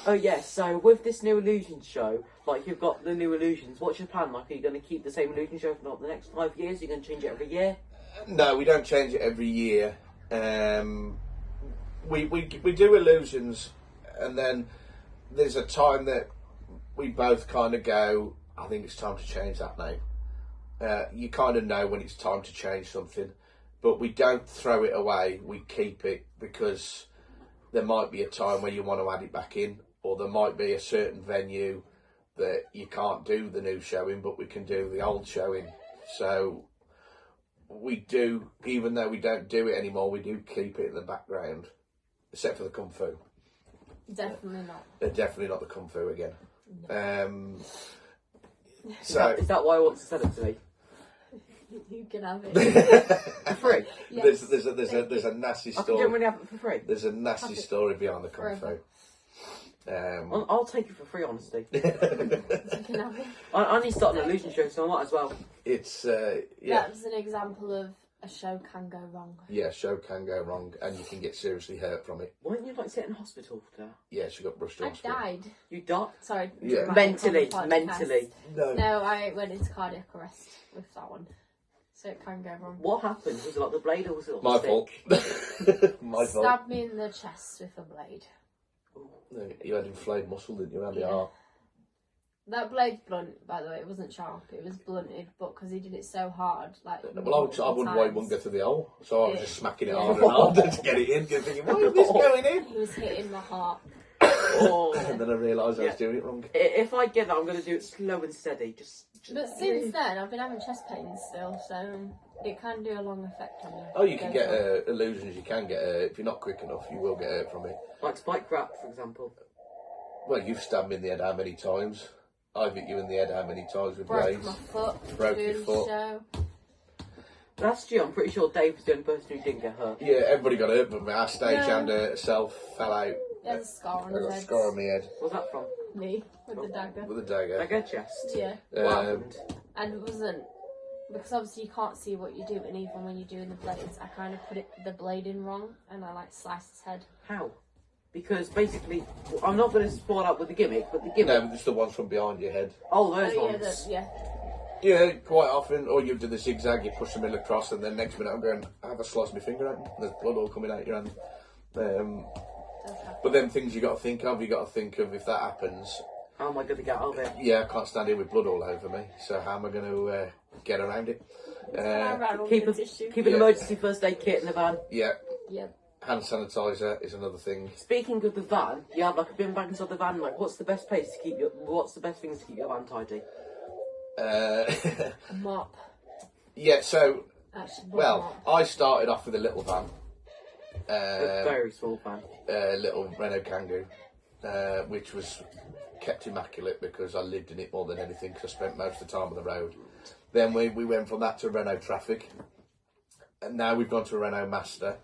Oh yes, so with this new Illusion show, like you've got the new Illusions, what's your plan? Like, are you going to keep the same Illusion show for the next 5 years? Are you going to change it every year? No, we don't change it every year. We do Illusions, and then there's a time that we both kind of go, I think it's time to change that now. You kind of know when it's time to change something, but we don't throw it away. We keep it because there might be a time where you want to add it back in, or there might be a certain venue that you can't do the new showing, but we can do the old showing. So we do, even though we don't do it anymore, we do keep it in the background, except for the Kung Fu. Definitely not. They're definitely not the Kung Fu again. No. Is that why I want to sell it to me? You can have it. For free? Yes. There's a nasty I can story. genuinely have it for free. There's a nasty story behind the Kung Fu. Forever. I'll take it for free, honestly. You can have it. I need to start an Illusion show, so I might as well. It's yeah. That's an example of a show can go wrong. Yeah, show can go wrong, and you can get seriously hurt from it. Weren't you like sit in hospital for that? Yeah, she got brushed I off. died. You died? Sorry. Yeah. dramatic on the podcast. Mentally. No, I went into cardiac arrest with that one. So it can go wrong. What happened? Was it like the blade or was it like My the fault. stick? My fault. Stabbed me in the chest with a blade. No, you had inflamed muscle, didn't you, around the Yeah. arm? That blade's blunt, by the way. It wasn't sharp. It was blunted, but because he did it so hard, like. Well, I wouldn't why it wouldn't go through the hole, so I was Yeah. just smacking it Yeah. harder and harder to get it in, thinking, why is this going in? He was hitting my heart. Oh. And then I realised I was doing it wrong. If I get that, I'm going to do it slow and steady. Just But since then, I've been having chest pains still, so it can do a long effect on you. Oh, you can get illusions. You can get if you're not quick enough, you will get hurt from it. like spike wrap, for example. Well, you've stabbed me in the head how many times? I've hit you in the head how many times with Broke blades? my foot. Broke doing your foot. Show. Last year, I'm pretty sure Dave was the only person who didn't get hurt. Yeah, everybody got hurt, but our stagehand No. herself fell out. He has a scar on I his got a head. scar on my head What's that from? Me, with the dagger. with a dagger. Like a chest. Yeah. What Um, happened? And it wasn't, because obviously you can't see what you're doing, even when you're doing the blades. I kind of put the blade in wrong, and I like sliced his head. How? Because basically, I'm not going to spoil out with the gimmick, but the gimmick. No, it's the ones from behind your head. Oh, those Oh, ones. yeah. Yeah, quite often. Or you do the zigzag, you push the middle across, and then next minute I'm going, I have a slice of my finger out, and there's blood all coming out your hand. Does happen. But then things you got to think of, if that happens, How am I going to get out of it? yeah, I can't stand here with blood all over me, so how am I going to get around it? I ran all Keep the an tissue. keep an Yeah. emergency first aid kit in the van. Yeah, Yep. Hand sanitizer is another thing. Speaking of the van, you have like a bin bag inside the van. Like, what's the best place to keep what's the best things to keep your van tidy? A mop. Yeah, so, Actually, well, I started off with a little van. A very small van. Little Renault Kangoo, which was kept immaculate because I lived in it more than anything because I spent most of the time on the road. Then we went from that to a Renault Traffic, and now we've gone to a Renault Master.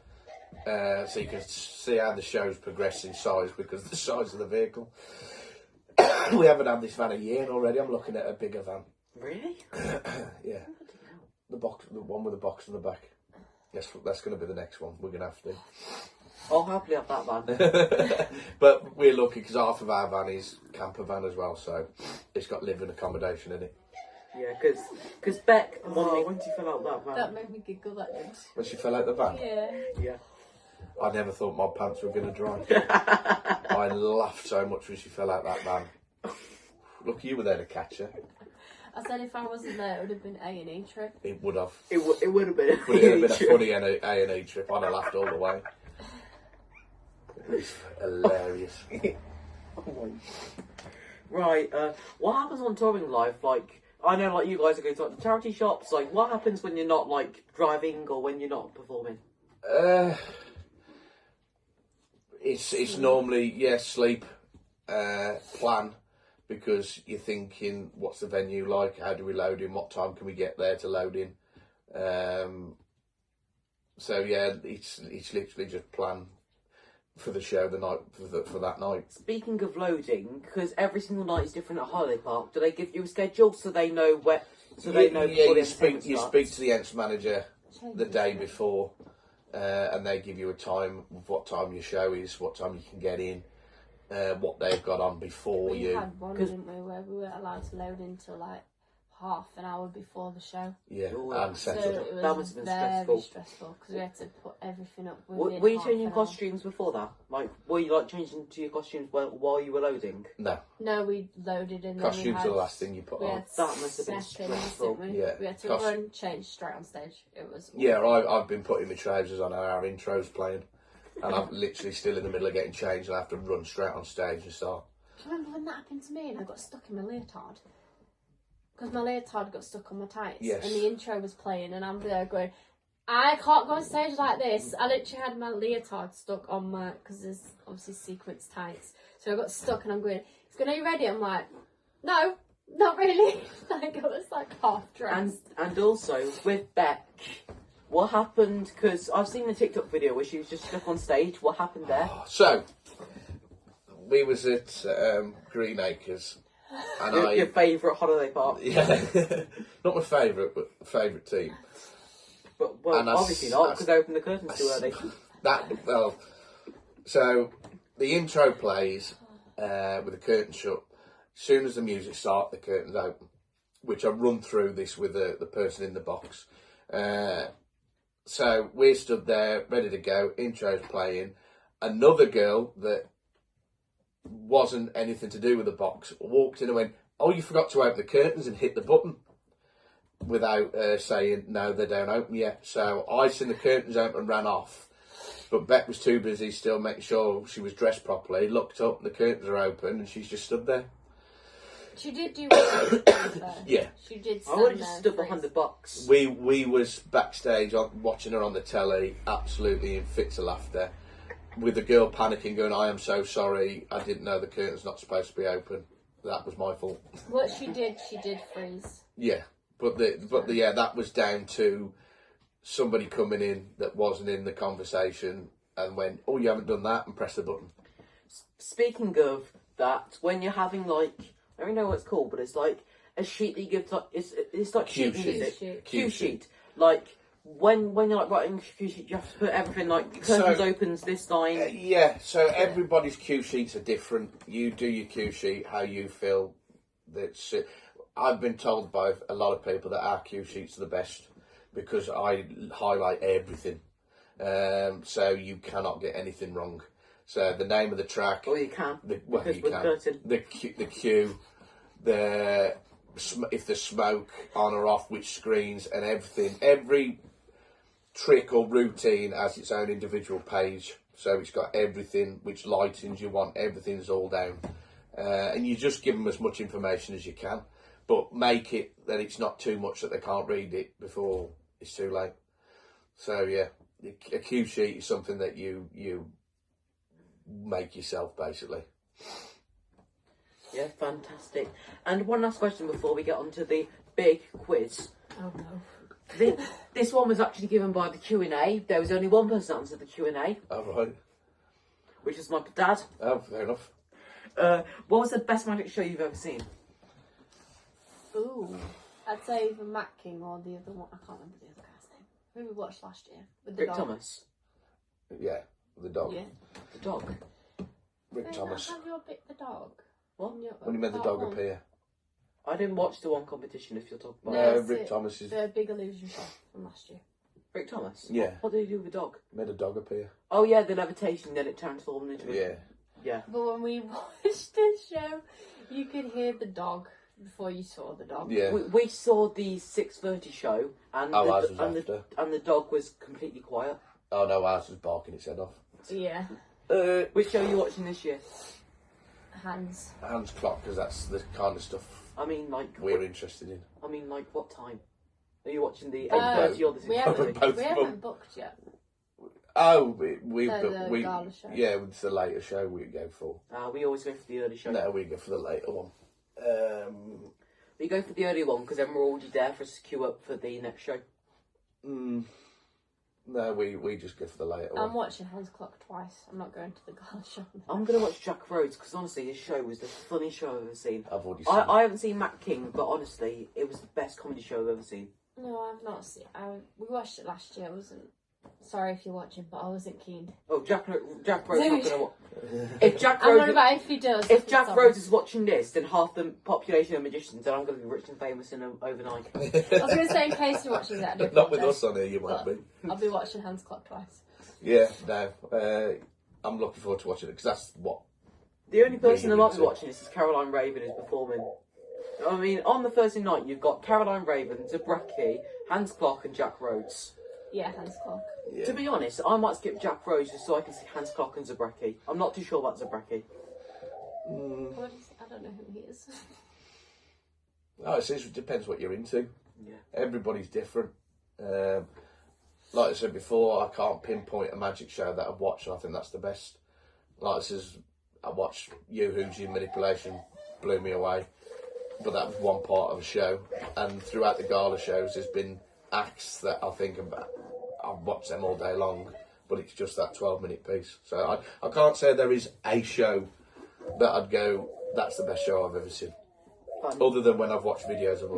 So you can see how the show's progressed in size because of the size of the vehicle. We haven't had this van a year and already I'm looking at a bigger van. Really? Yeah. The one with the box on the back. Yes, that's going to be the next one. We're going to have to. I'll happily have that van. But we're lucky because half of our van is camper van as well, so it's got living accommodation in it. Yeah, because Beck, when she fell out that van. That made me giggle, that did. When she fell out the van? Yeah. Yeah. I never thought my pants were going to dry. I laughed so much when she fell out that van. Look, you were there to catch her. I said if I wasn't there, it would have been A&E trip. It would have. It would have been. But it would have been a funny A&E trip. I'd have laughed all the way. It was hilarious. Right, what happens on touring life? Like, I know, like, you guys are going to like, the charity shops. Like, what happens when you're not, like, driving or when you're not performing? It's normally, sleep, plan, because you're thinking, what's the venue like? How do we load in? What time can we get there to load in? So, yeah, it's literally just plan for the show the night for that night. Speaking of loading, because every single night is different at Holiday Park, do they give you a schedule so they know where? So they know. Yeah, before you the speak to the Ents manager the day before, and they give you a time of what time your show is, what time you can get in, what they've got on before We you. had one, didn't we, where we weren't allowed to load until like half an hour before the show. Yeah, Oh, and So settled. it That was must have been very stressful. stressful because we had to put everything up Were within you half changing an hour. costumes before that? Like, were you like changing to your costumes while you were loading? No, No, we loaded and then we costumes had, are the last thing you put we on. had That must have been settings, stressful. didn't we? Yeah. We had to Cost- run, change straight on stage. It was Yeah, awful. I've been putting my trousers on and our intro's playing, and I'm literally still in the middle of getting changed, and I have to run straight on stage and start. Do you remember when that happened to me and I got stuck in my leotard? Because my leotard got stuck on my tights. Yes. And the intro was playing and I'm there going, I can't go on stage like this. I literally had my leotard stuck on my, because there's obviously sequence tights. So I got stuck and I'm going, it's going, are you ready? I'm like, no, not really. Like, I was like half dressed. And also with Beck, what happened? Because I've seen the TikTok video where she was just stuck on stage. What happened there? So, we was at Green Acres, and Your favourite holiday park? yeah, not my favourite, but favourite team. But well, And obviously not because they opened the curtains too early. So the intro plays with the curtain shut. As soon as the music starts, the curtains open, which I run through this with the person in the box. So we're stood there, ready to go. Intro's playing. Another girl that wasn't anything to do with the box walked in and went, "Oh, you forgot to open the curtains," and hit the button without saying, "No, they don't open yet." So I seen the curtains open and ran off. But Beck was too busy still making sure she was dressed properly. Looked up, the curtains are open, and she's just stood there. She did do what though. Yeah. She did I stand would have there just stood and behind the freeze. box. We was backstage watching her on the telly, absolutely in fits of laughter, with the girl panicking, going, "I am so sorry. I didn't know the curtain's not supposed to be open. That was my fault." What she did freeze. Yeah, but that was down to somebody coming in that wasn't in the conversation and went, "Oh, you haven't done that," and press the button. Speaking of that, when you're having like, I don't know what it's called, but it's like a sheet that you give to, it's like Cue sheet sheet. music. Cue Cue sheet. sheet. Like when you're like writing a cue sheet, you have to put everything like curtains opens this line. Yeah, so everybody's cue sheets are different. You do your cue sheet how you feel. That's it. I've been told by a lot of people that our cue sheets are the best because I highlight everything. So you cannot get anything wrong. So the name of the track, Or you can, because because with curtain. the cue, if there's smoke on or off, which screens and everything, every trick or routine has its own individual page. So it's got everything, which lightings you want, everything's all down. And you just give them as much information as you can, but make it that it's not too much that they can't read it before it's too late. So yeah, a cue sheet is something that you make yourself, basically. Yeah, fantastic. And one last question before we get on to the big quiz. Oh no. This one was actually given by the Q&A. There was only one person that answered the Q&A. Oh, right. Which was my dad. Oh, fair enough. What was the best magic show you've ever seen? Ooh. I'd say either Matt King or the other one. I can't remember the other guy's name. Who we watched last year with the Rick dog. Thomas. Yeah, the dog. Yeah. The dog. Rick Thomas. Have you bit the dog? What? When he made the dog appear. I didn't watch the one competition if you're talking about. No, Rick Thomas is... the Big Illusion show from last year. Rick Thomas? Yeah. What did he do with the dog? Made a dog appear. Oh yeah, the levitation, then it transformed into Yeah. Yeah. But when we watched this show, you could hear the dog before you saw the dog. Yeah. We saw the 6:30 show, and ours was after. And the dog was completely quiet. Oh no, ours was barking its head off. Yeah. Which show are you watching this year? Hands. Hands clock, because that's the kind of stuff I mean, like we're interested in. I mean, like what time? Are you watching the Oh, 8:30 or the We 6:30? haven't, Both we of haven't them. booked yet. Oh, The gala show. yeah, it's the later show we go for. We always go for the early show. No, we go for the later one. We go for the early one because then we're already there for us to queue up for the next show. No, we just go for the later I'm one. watching Hands Clock twice. I'm not going to the gala show. I'm going to watch Jack Rhodes because honestly, his show was the funniest show I've ever seen. I've already seen I haven't seen Matt King, but honestly, it was the best comedy show I've ever seen. No, I've not seen. We watched it last year. I wasn't. Sorry if you're watching, but I wasn't keen. Oh, Jack Rhodes not going to watch. If Jack I'm on Rhodes, about if he does. if Jack Rhodes is watching this, then half the population are magicians, and I'm going to be rich and famous in overnight. I was going to say in case you're watching that. I do Not with apologise, us on here, you might but be. I'll be watching Hands Clock twice. Yeah, no. I'm looking forward to watching it because that's what. The only person that Really might be into. watching this is Caroline Raven, who's performing. I mean, on the Thursday night, you've got Caroline Raven, Zabrecki, Hans Clark, and Jack Rhodes. Yeah, Hands Clock. Yeah. To be honest, I might skip Jack Rhodes just so I can see Hans Clark and Zabrecki. I'm not too sure about Zabrecki. I don't know who he is. Oh, it depends what you're into. Yeah. Everybody's different. Like I said before, I can't pinpoint a magic show that I've watched, and I think that's the best. Like I says, I watched Yoo-Hoo's Manipulation, blew me away. But that was one part of a show. And throughout the gala shows, there's been acts that I think about. I've watched them all day long, but it's just that 12-minute piece. So I can't say there is a show that I'd go, that's the best show I've ever seen. Fun. Other than when I've watched videos of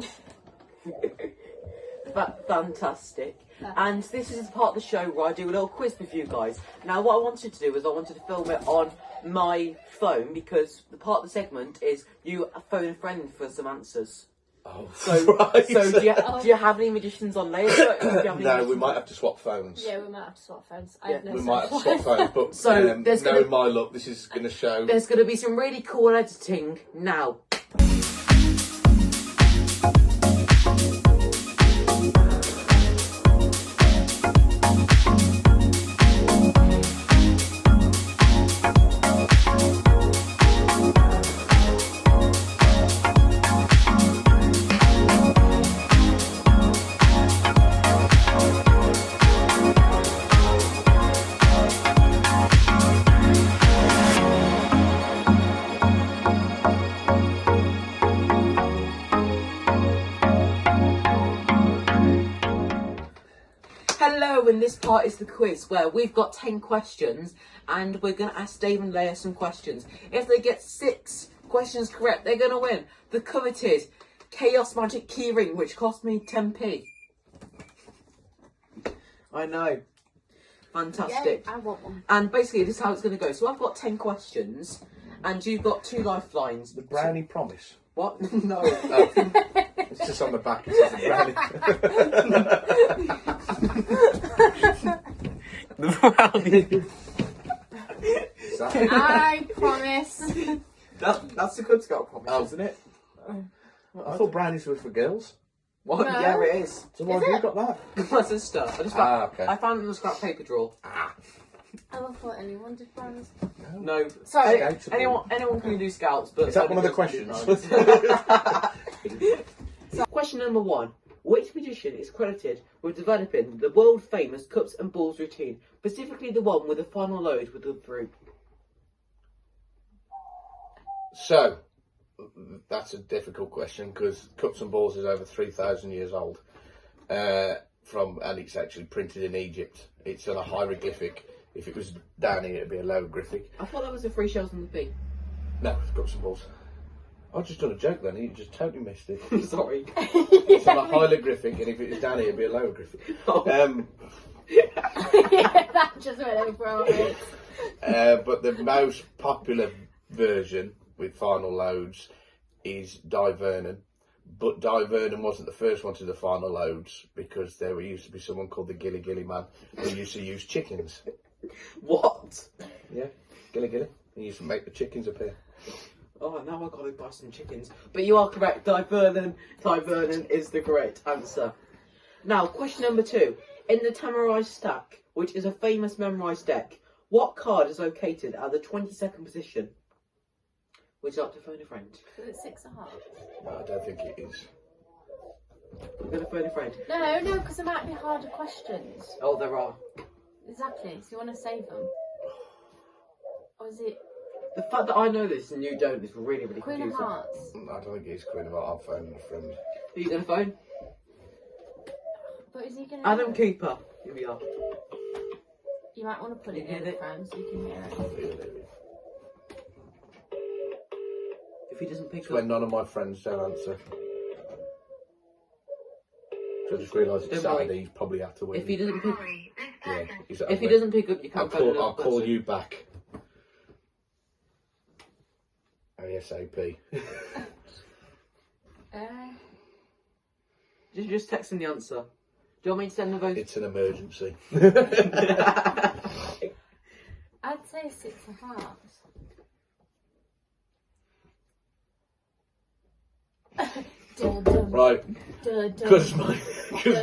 us. Fantastic. And this is the part of the show where I do a little quiz with you guys. Now, what I wanted to do is I wanted to film it on my phone because the part of the segment is you phone a friend for some answers. Oh, So, right. so do you have any magicians on later? No, we might have to swap phones. Yeah, we might have to swap phones. I Yeah. have no We might have to social swap life. phones, but So, there's gonna- knowing my luck, this is going to show. There's going to be some really cool editing now. Hello, and this part is the quiz where we've got 10 questions and we're going to ask Dave and Leia some questions. If they get 6 questions correct, they're going to win the coveted Chaos Magic keyring, which cost me 10p. I know. Fantastic. Yay, I want one. And basically, this is how it's going to go. So I've got 10 questions and you've got 2 lifelines. The brownie promise. What? No. Oh, it's just on the back. It says the brownie. The brownie. Is that it? I promise. That's the Cub Scout promise, Oh. isn't it? I thought brownies were for girls. What? No. Yeah, it is. So why have you got that? My sister. Okay. I found it in the scrap paper drawer. Ah. Oh, I thought anyone did bronze. No. Sorry. Anyone can do scouts, but Is that one of the girls can do questions? So, question number 1. Which magician is credited with developing the world famous cups and balls routine, specifically the one with the final load with the fruit? So, that's a difficult question because cups and balls is over 3,000 years old. And it's actually printed in Egypt. It's on a hieroglyphic. If it was down here, it'd be a logographic. I thought that was the 3 shells and the bee. No, it's cups and balls. I've just done a joke then. You just totally missed it. Sorry. It's on a hieroglyphic, and if it was down here, it'd be a logographic. Oh. Yeah, that just went over our heads. But the most popular version with final loads is Di Vernon. But Di Vernon wasn't the first one to the final loads because there used to be someone called the Gilly Gilly Man who used to use chickens. What? Yeah, Gilly Gilly. He used to make the chickens appear. Oh, now I've got to buy some chickens. But you are correct. Di Vernon is the correct answer. Now, question number 2. In the Tamarai stack, which is a famous memorised deck, what card is located at the 22nd position? Would you like to phone a friend? Is it 6 of hearts? No, I don't think it is. You're going to phone a friend? No, because there might be harder questions. Oh, there are. Exactly. So you want to save them? Or is it The fact that I know this and you don't is really, really Queen confusing. of Hearts? I don't think it is Queen of Hearts. I'm phoning a friend. Who are you going to phone? But is he going to... Adam Cooper. Here we are. You might want to put it You in get it? frame so you can hear I it. feel it. If he doesn't pick It's up... when none of my friends don't answer. So I just realised it's Don't worry. Saturday, he's probably had to win. If he doesn't pick... Yeah, he's If he doesn't pick up, you can't phone another I'll call person. you back. ASAP. Just text him the answer. Do you want me to send the vote? It's an emergency. I'd say 6 of Hearts. Right, because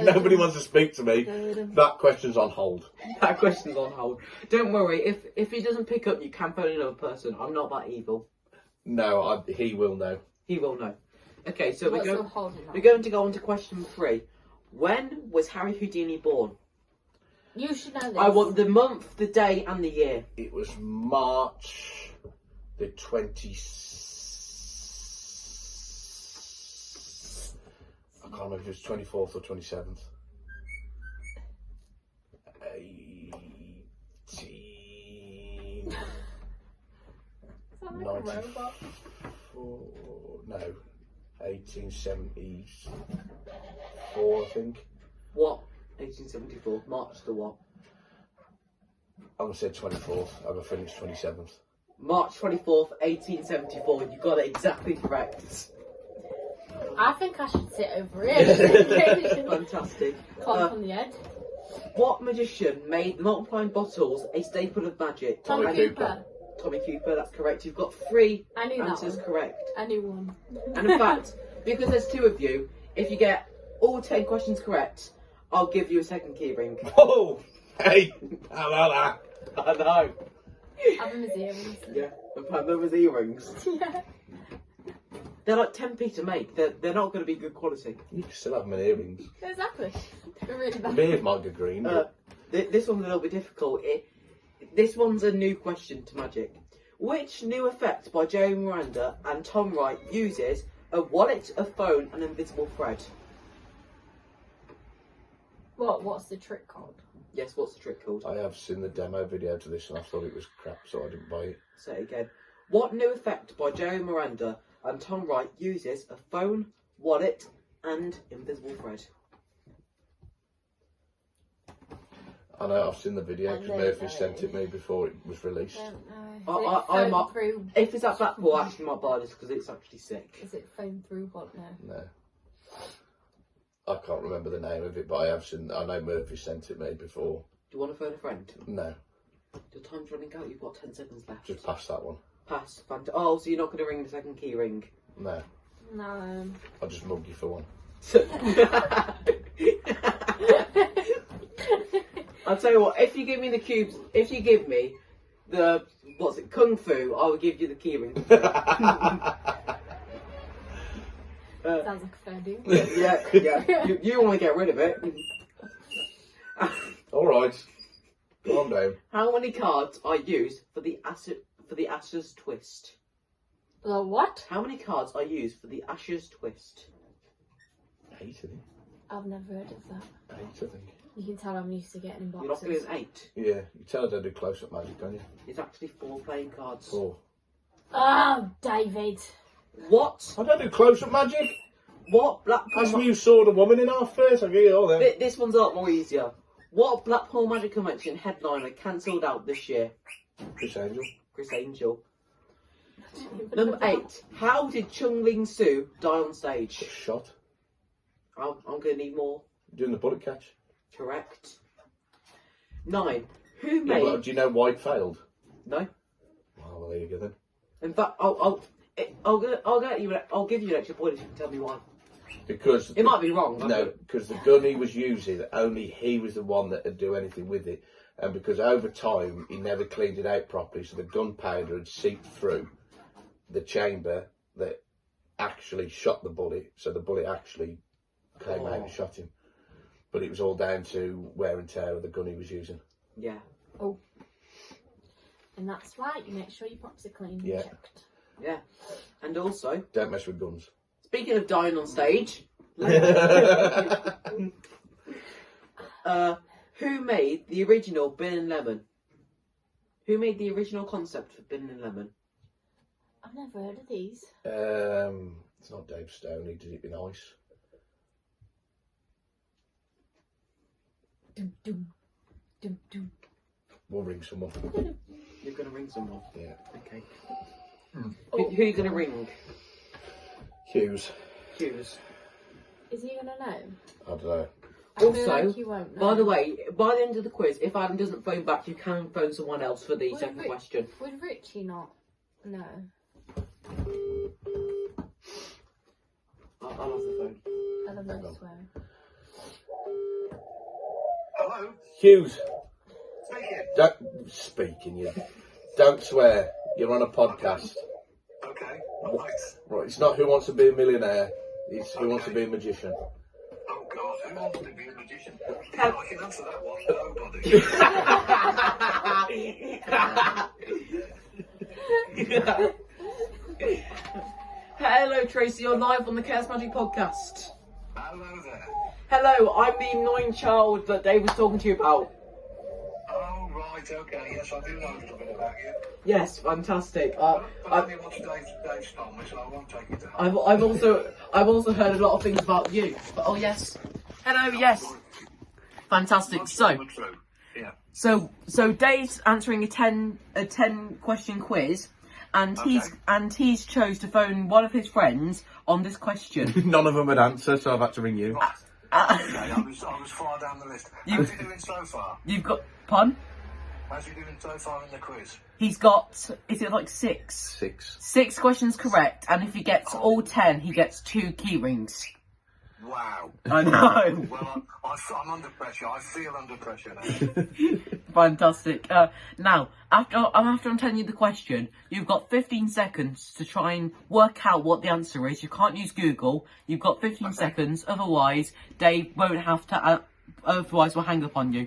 nobody wants to speak to me, that question's on hold. That question's on hold. Don't worry, if he doesn't pick up, you can phone another person. I'm not that evil. No, he will know. He will know. Okay, so What's the holding on? we're going to go on to question 3. When was Harry Houdini born? You should know this. I want the month, the day, and the year. It was March the 26th. I can't remember if it was 24th or 27th. 18... Sound like a robot. No, 1874, I think. What? 1874. March the what? I'm going to say 24th. I'm going to finish 27th. March 24th, 1874. You got it exactly correct. I think I should sit over here. Fantastic. Clock on the edge. What magician made multiplying bottles a staple of magic? Tommy Cooper. Tommy Cooper, that's correct. You've got 3 I knew that answers one. correct. I knew one. And in fact, because there's 2 of you, if you get all 10 questions correct, I'll give you a second key ring. Oh! Hey! How about that? I know. Have him as earrings. Yeah, and found them as earrings. Yeah. They're like 10p to make. They're not going to be good quality. You can still have them in earrings. Exactly. They're really The bad. beard might go green. But This one's a little bit difficult. This one's a new question to Magic. Which new effect by Jerry Miranda and Tom Wright uses a wallet, a phone, and invisible thread? What's the trick called? Yes, what's the trick called? I have seen the demo video to this and I thought it was crap, so I didn't buy it. Say it again. What new effect by Jerry Miranda and Tom Wright uses a phone, wallet, and invisible thread? I know, I've seen the video I because know Murphy that sent is. it me before it was released. I don't know. I Is it might- phone through? If it's at Blackpool, I actually might buy this because it's actually sick. Is it phone through what now? No. I can't remember the name of it, but I have seen. I know Murphy sent it me before. Do you want to phone a friend? No, Your time's running out. You've got 10 seconds left. just past that one. Pass. Oh, so you're not going to ring the second key ring? No, No. I'll just mug you for one. I'll tell you what, if you give me the cubes, if you give me the, what's it, Kung Fu, I will give you the keyring. Sounds like a fair deal. Yeah. You want to get rid of it. Alright. Calm down. How many cards are used for the Ashes twist? The what? How many cards are used for the Ashes twist? 8, I think. I've never heard of that. 8, I think. You can tell I'm used to getting in You're not boxes. doing 8. Yeah, you tell her to do close-up magic, don't you? It's actually 4 playing cards. 4. Oh, David. What? I don't do close-up magic. What black That's when you saw the woman in half first. I'll give you all then. This one's a lot more easier. What Blackpool Magic Convention headliner cancelled out this year? Chris Angel. Chris Angel. Number 8. How did Chung Ling Soo die on stage? Shot. I'm going to need more. Doing the bullet catch. Correct. 9. Who Yeah, made... but do you know why it failed? No. Oh, well, there you go then. In fact, I'll give you an extra point if you can tell me why. Because It might be wrong. no, because the gun he was using, only he was the one that would do anything with it, and because over time he never cleaned it out properly, so the gunpowder had seeped through the chamber that actually shot the bullet. So the bullet actually came out and shot him, but it was all down to wear and tear of the gun he was using. Yeah. Oh. And that's right, you make sure your props are clean Yeah. and checked. Yeah. And also, Don't mess with guns. speaking of dying on stage, who made the original Bin and Lemon? Who made the original concept for Bin and Lemon? I've never heard of these. It's not Dave Stone. He did it in ice. Dum, dum, dum, dum. We'll ring someone. You're going to ring someone. Yeah. Okay. Who are you going to ring? Hughes. Hughes. Is he gonna know? I don't know. I feel Also, like he won't know. by the way, by the end of the quiz, if Adam doesn't phone back, you can phone someone else for the second question. Would Richie not know? I'll have the phone. I love no swearing. Hello? Hughes. Speaking. You. Don't swear. You're on a podcast. Okay, right. Right. It's not Who Wants to Be a Millionaire. It's Who Wants to Be a Magician. Oh God, who wants to be a magician? Yeah, I can answer that one. Nobody. Hello, Tracy. You're live on the Chaos Magic podcast. Hello there. Hello, I'm the annoying child that Dave was talking to you about. Oh right, okay. Yes, I do know a little bit about you. Yes, fantastic. But I only watched Dave's told me, so I won't take it to heart. I've also heard a lot of things about you. But, oh yes. Hello, yes. Fantastic. So True. Yeah. so Dave's answering a 10 question quiz, and he's chose to phone one of his friends on this question. None of them would answer, so I've had to ring you. Right. Okay, I was far down the list. How's he doing so far? You've got pun? How's he doing so far in the quiz? He's got, is it like 6? 6. 6 questions correct, and if he gets all 10, he gets 2 key rings. Wow. I know. Well, I'm under pressure. I feel under pressure now. Fantastic. Now, after I'm telling you the question, you've got 15 seconds to try and work out what the answer is. You can't use Google. You've got 15 seconds. Otherwise, Dave won't have to. Otherwise, we'll hang up on you.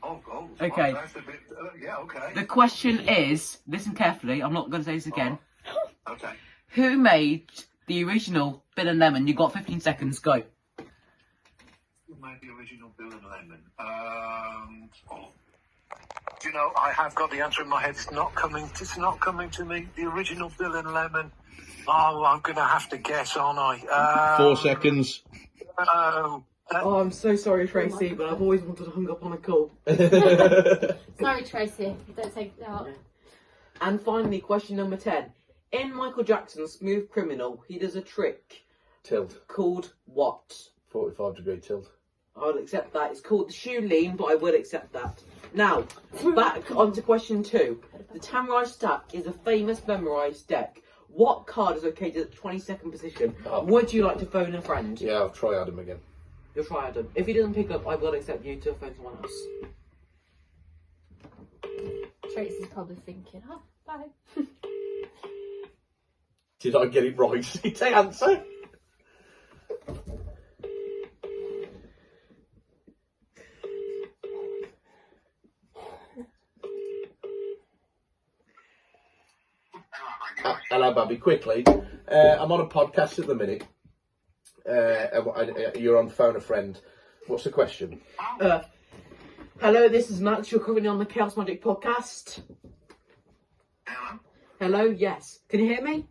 Oh. Okay. That's a bit, yeah. Okay. The question is, listen carefully. I'm not going to say this again. Okay. Who made the original Bill and Lemon? You've got 15 seconds. Go. Who made the original Bill and Lemon? Do you know, I have got the answer in my head. It's not coming to me. The original Bill and Lemon. Oh, I'm going to have to guess, aren't I? 4 seconds. Oh, I'm so sorry, Tracy, but I've always wanted to hang up on a call. Sorry, Tracy. Don't take that. And finally, question number 10. In Michael Jackson's Smooth Criminal, he does a trick Tilt. called what? 45-degree tilt. I'll accept that. It's called the shoe lean, but I will accept that. Now, back onto question 2. The Tamurai stack is a famous memorised deck. What card is located at the 22nd position? Oh. Would you like to phone a friend? Yeah, I'll try Adam again. You'll try Adam. If he doesn't pick up, I will accept you to phone someone else. Tracy's probably thinking, oh, bye. Did I get it right? Did I answer? Hello, Bobby. Quickly, I'm on a podcast at the minute. You're on Phone a Friend. What's the question? Hello, this is Max. You're currently on the Chaos Magic podcast. Hello? Hello, yes. Can you hear me?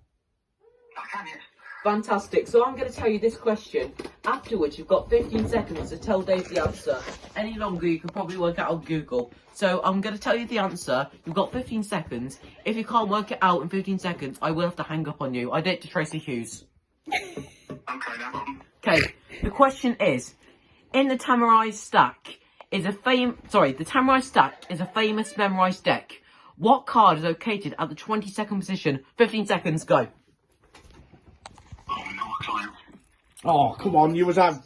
I can, yes. Fantastic. So I'm going to tell you this question. Afterwards, you've got 15 seconds to tell Dave the answer. Any longer, you can probably work it out on Google. So I'm going to tell you the answer. You've got 15 seconds. If you can't work it out in 15 seconds, I will have to hang up on you. I did it to Tracy Hughes. Okay, no problem. Okay. The question is, in the Tamurai stack is a the Tamurai stack is a famous memorized deck. What card is located at the 22nd position? 15 seconds, go. Oh, no clue. Oh, come on. You was a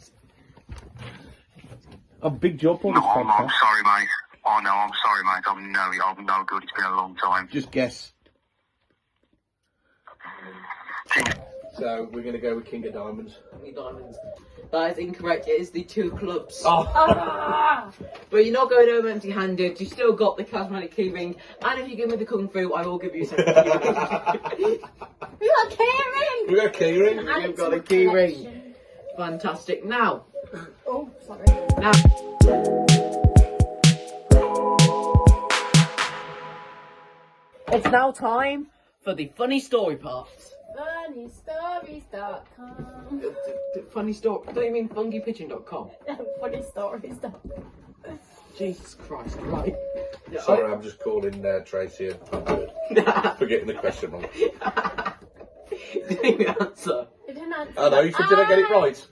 big job on No, this I'm podcast. sorry, mate. Oh, no, I'm sorry, mate. I'm no good. It's been a long time. Just guess. So we're going to go with King of Diamonds. Diamonds. That is incorrect. It is the 2 clubs. Oh. But you're not going home empty-handed. You still got the charismatic key ring. And if you give me the kung fu, I will give you a second key ring. We got a key ring! We got a key ring. Add You've it got to a my key ring. collection. Fantastic. Now. Oh, sorry. Now. It's now time for the funny story part. Funnystories.com. Funny story. Don't you mean funkypigeon.com? Funnystories.com. Jesus Christ, right. Sorry, I'm just calling Tracy and forgetting the question wrong. Didn't the answer. It didn't answer. I know, you said, did I get it right?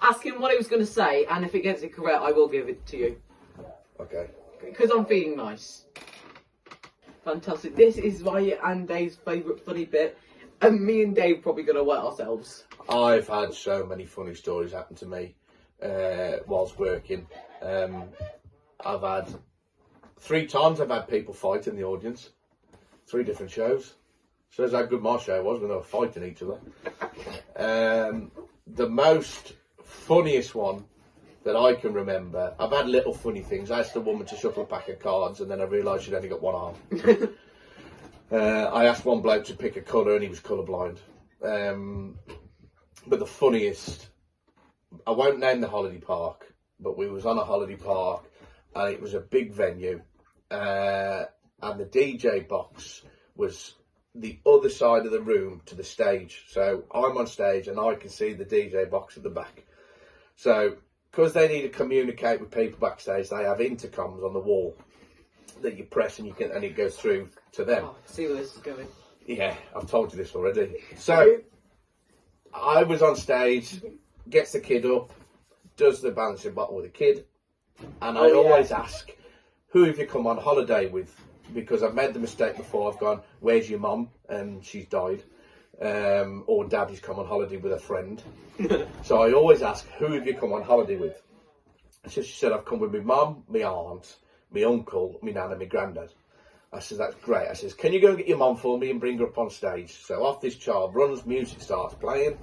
Ask him what he was going to say, and if it gets it correct, I will give it to you. Okay. Because I'm feeling nice. Fantastic. This is my and Dave's favourite funny bit, and me and Dave probably going to wet ourselves. I've had so many funny stories happen to me whilst working. I've had 3 times I've had people fight in the audience. 3 different shows. Shows how good my show was when they were fighting each other. The most funniest one that I can remember, I've had little funny things. I asked a woman to shuffle a pack of cards and then I realised she'd only got one arm. I asked one bloke to pick a colour and he was colourblind. But the funniest, I won't name the holiday park, but we was on a holiday park and it was a big venue and the DJ box was the other side of the room to the stage. So I'm on stage and I can see the DJ box at the back. So because they need to communicate with people backstage, they have intercoms on the wall that you press and it goes through to them. Oh, see where this is going. Yeah, I've told you this already. So I was on stage, gets the kid up, does the balancing bottle with the kid, and I always ask, who have you come on holiday with? Because I've made the mistake before. I've gone, where's your mum? And she's died. Or daddy's come on holiday with a friend. So I always ask, who have you come on holiday with? So she said, I've come with my mum, my aunt, my uncle, my nan and my granddad. I said, that's great. I says, can you go and get your mum for me and bring her up on stage? So off this child runs, music starts playing.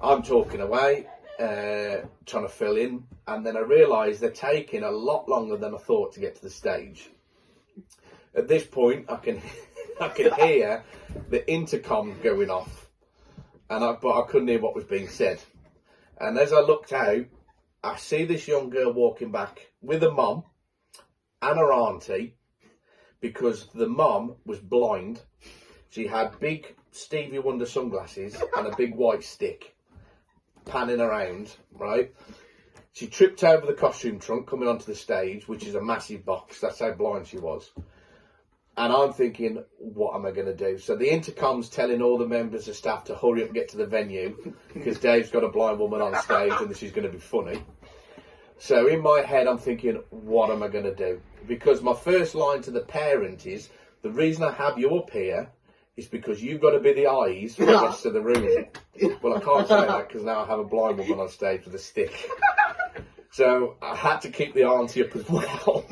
I'm talking away, trying to fill in. And then I realise they're taking a lot longer than I thought to get to the stage. At this point, I can hear the intercom going off, but I couldn't hear what was being said. And as I looked out, I see this young girl walking back with a mum and her auntie, because the mum was blind. She had big Stevie Wonder sunglasses and a big white stick, panning around, right? She tripped over the costume trunk coming onto the stage, which is a massive box. That's how blind she was. And I'm thinking, what am I going to do? So the intercom's telling all the members of staff to hurry up and get to the venue because Dave's got a blind woman on stage and this is going to be funny. So in my head, I'm thinking, what am I going to do? Because my first line to the parent is, the reason I have you up here is it's because you've got to be the eyes for the rest of the room. Well, I can't say that because now I have a blind woman on stage with a stick. So I had to keep the auntie up as well.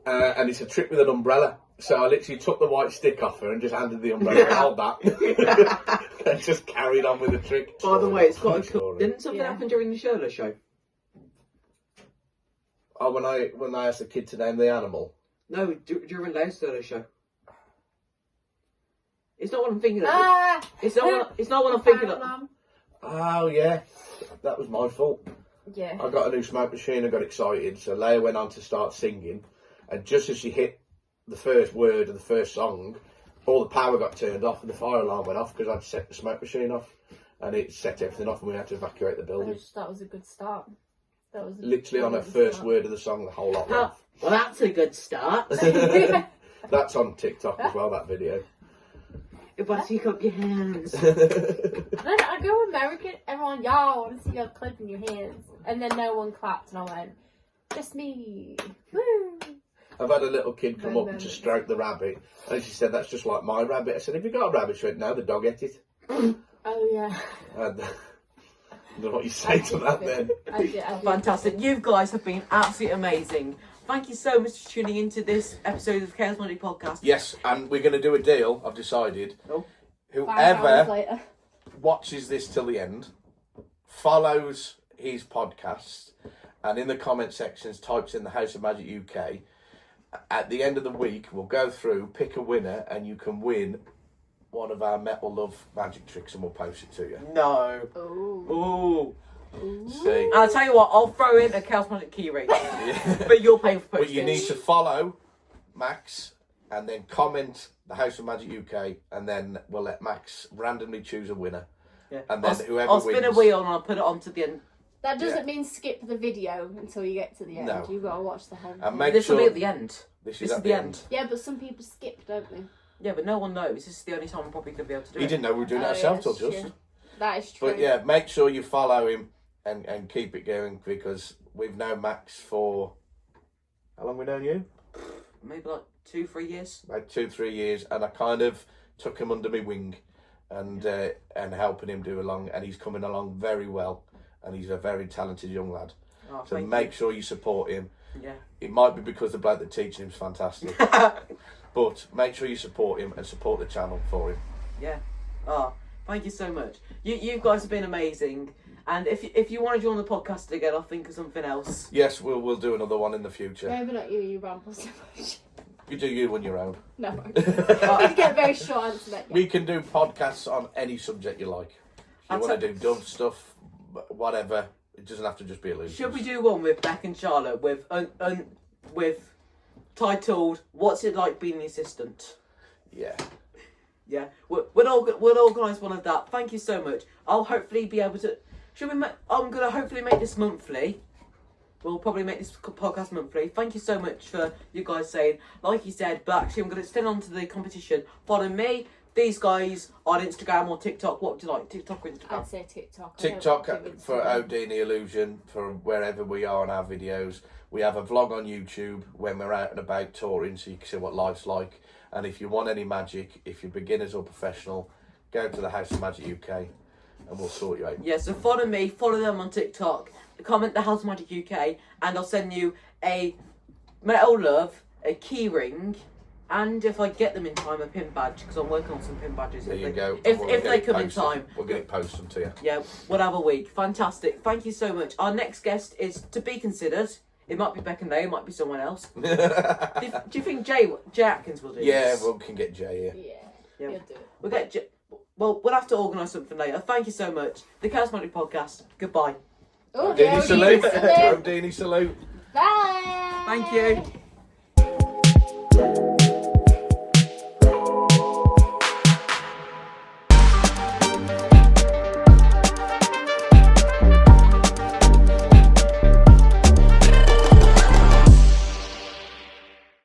And it's a trick with an umbrella. So I literally took the white stick off her and just handed the umbrella, held that, and just carried on with the trick. By the way, it's quite cool. Story. Didn't something happen during the Sherlock show? Oh, when I asked the kid to name the animal? No, during Leia's Sherlock show. It's not what I'm thinking of. It's not what I'm thinking of. Oh, yeah. That was my fault. Yeah. I got a new smoke machine, I got excited, so Leia went on to start singing, and just as she hit the first word of the first song, all the power got turned off and the fire alarm went off because I'd set the smoke machine off, and it set everything off and we had to evacuate the building. That was a good start. That was literally on the first word of the song, the whole lot went off. Well, that's a good start. That's on TikTok as well, that video. But take up your hands. Then I go American, everyone, y'all, I want to see you clapping your hands. And then no one clapped, and I went, just me. Woo. I've had a little kid come up to stroke the rabbit, and she said, that's just like my rabbit. I said, have you got a rabbit? She went, no, the dog ate it. Oh, yeah. And I don't know what you say to that then. I did. Fantastic. You guys have been absolutely amazing. Thank you so much for tuning into this episode of Chaos Monday Podcast. Yes, and we're going to do a deal, I've decided. Oh. 5 hours Whoever later. watches this till the end, follows his podcast, and in the comment sections types in the House of Magic UK, at the end of the week, we'll go through, pick a winner, and you can win one of our Metal Love magic tricks, and we'll post it to you. No. Ooh. Ooh. See? I'll tell you what, I'll throw in a Chaos Magic key ring. But you're paying for postage. But you need to follow Max, and then comment the House of Magic UK, and then we'll let Max randomly choose a winner. Yeah. And then whoever I'll spin wins, a wheel and I'll put it on to the end. That doesn't mean skip the video until you get to the end. No. You've got to watch the whole and thing. make This sure will be at the end. This This is is the end. Yeah, but some people skip, don't they? Yeah, but no one knows. This is the only time I'm probably going to be able to do He it. didn't know we were doing it Oh, ourselves yeah, till that's just. true. That is true. But yeah, make sure you follow him and keep it going, because we've known Max for, how long we known you? Maybe like 2-3 years. Like 2-3 years, and I kind of took him under my wing and helping him do along, and he's coming along very well, and he's a very talented young lad. Oh, So make sure you support him. Yeah. It might be because the bloke that teaching him is fantastic, but make sure you support him and support the channel for him. Yeah. Oh, thank you so much. You guys have been amazing. And if you want to join the podcast again, I'll think of something else. Yes, we'll do another one in the future. No, but not you. You ramble so much. You do you on your own. No. I get a very short answer. That, yeah. We can do podcasts on any subject you like. If you want to do dumb stuff, whatever. It doesn't have to just be illusions. Should we do one with Beck and Charlotte with titled "What's it like being the assistant"? Yeah. Yeah, we'll organise one of that. Thank you so much. I'll hopefully be able to. I'm gonna hopefully make this monthly. We'll probably make this podcast monthly. Thank you so much for you guys saying, like you said. But actually, I'm gonna extend on to the competition. Follow me, these guys on Instagram or TikTok. What would you like, TikTok or Instagram? I'd say TikTok. TikTok for Odeeni Illusion, for wherever we are on our videos. We have a vlog on YouTube when we're out and about touring, so you can see what life's like. And if you want any magic, if you're beginners or professional, go to the House of Magic UK and we'll sort you out. Yeah, so follow me, follow them on TikTok, comment the House of Magic UK, and I'll send you a Metal Love, a key ring, and if I get them in time, a pin badge, because I'm working on some pin badges. There you go. If they come in time. We'll get it posted to you. Yeah, we'll have a week. Fantastic. Thank you so much. Our next guest is to be considered. It might be Beck and Leigh, it might be someone else. do you think Jay Atkins will do Yeah, this? we can get Jay here. Yeah, he'll do it. We'll get Jay. Well, we'll have to organise something later. Thank you so much. The Chaos Magic Podcast. Goodbye. Oh, Odeeni salute. salute. Odeeni salute. Bye. Thank you.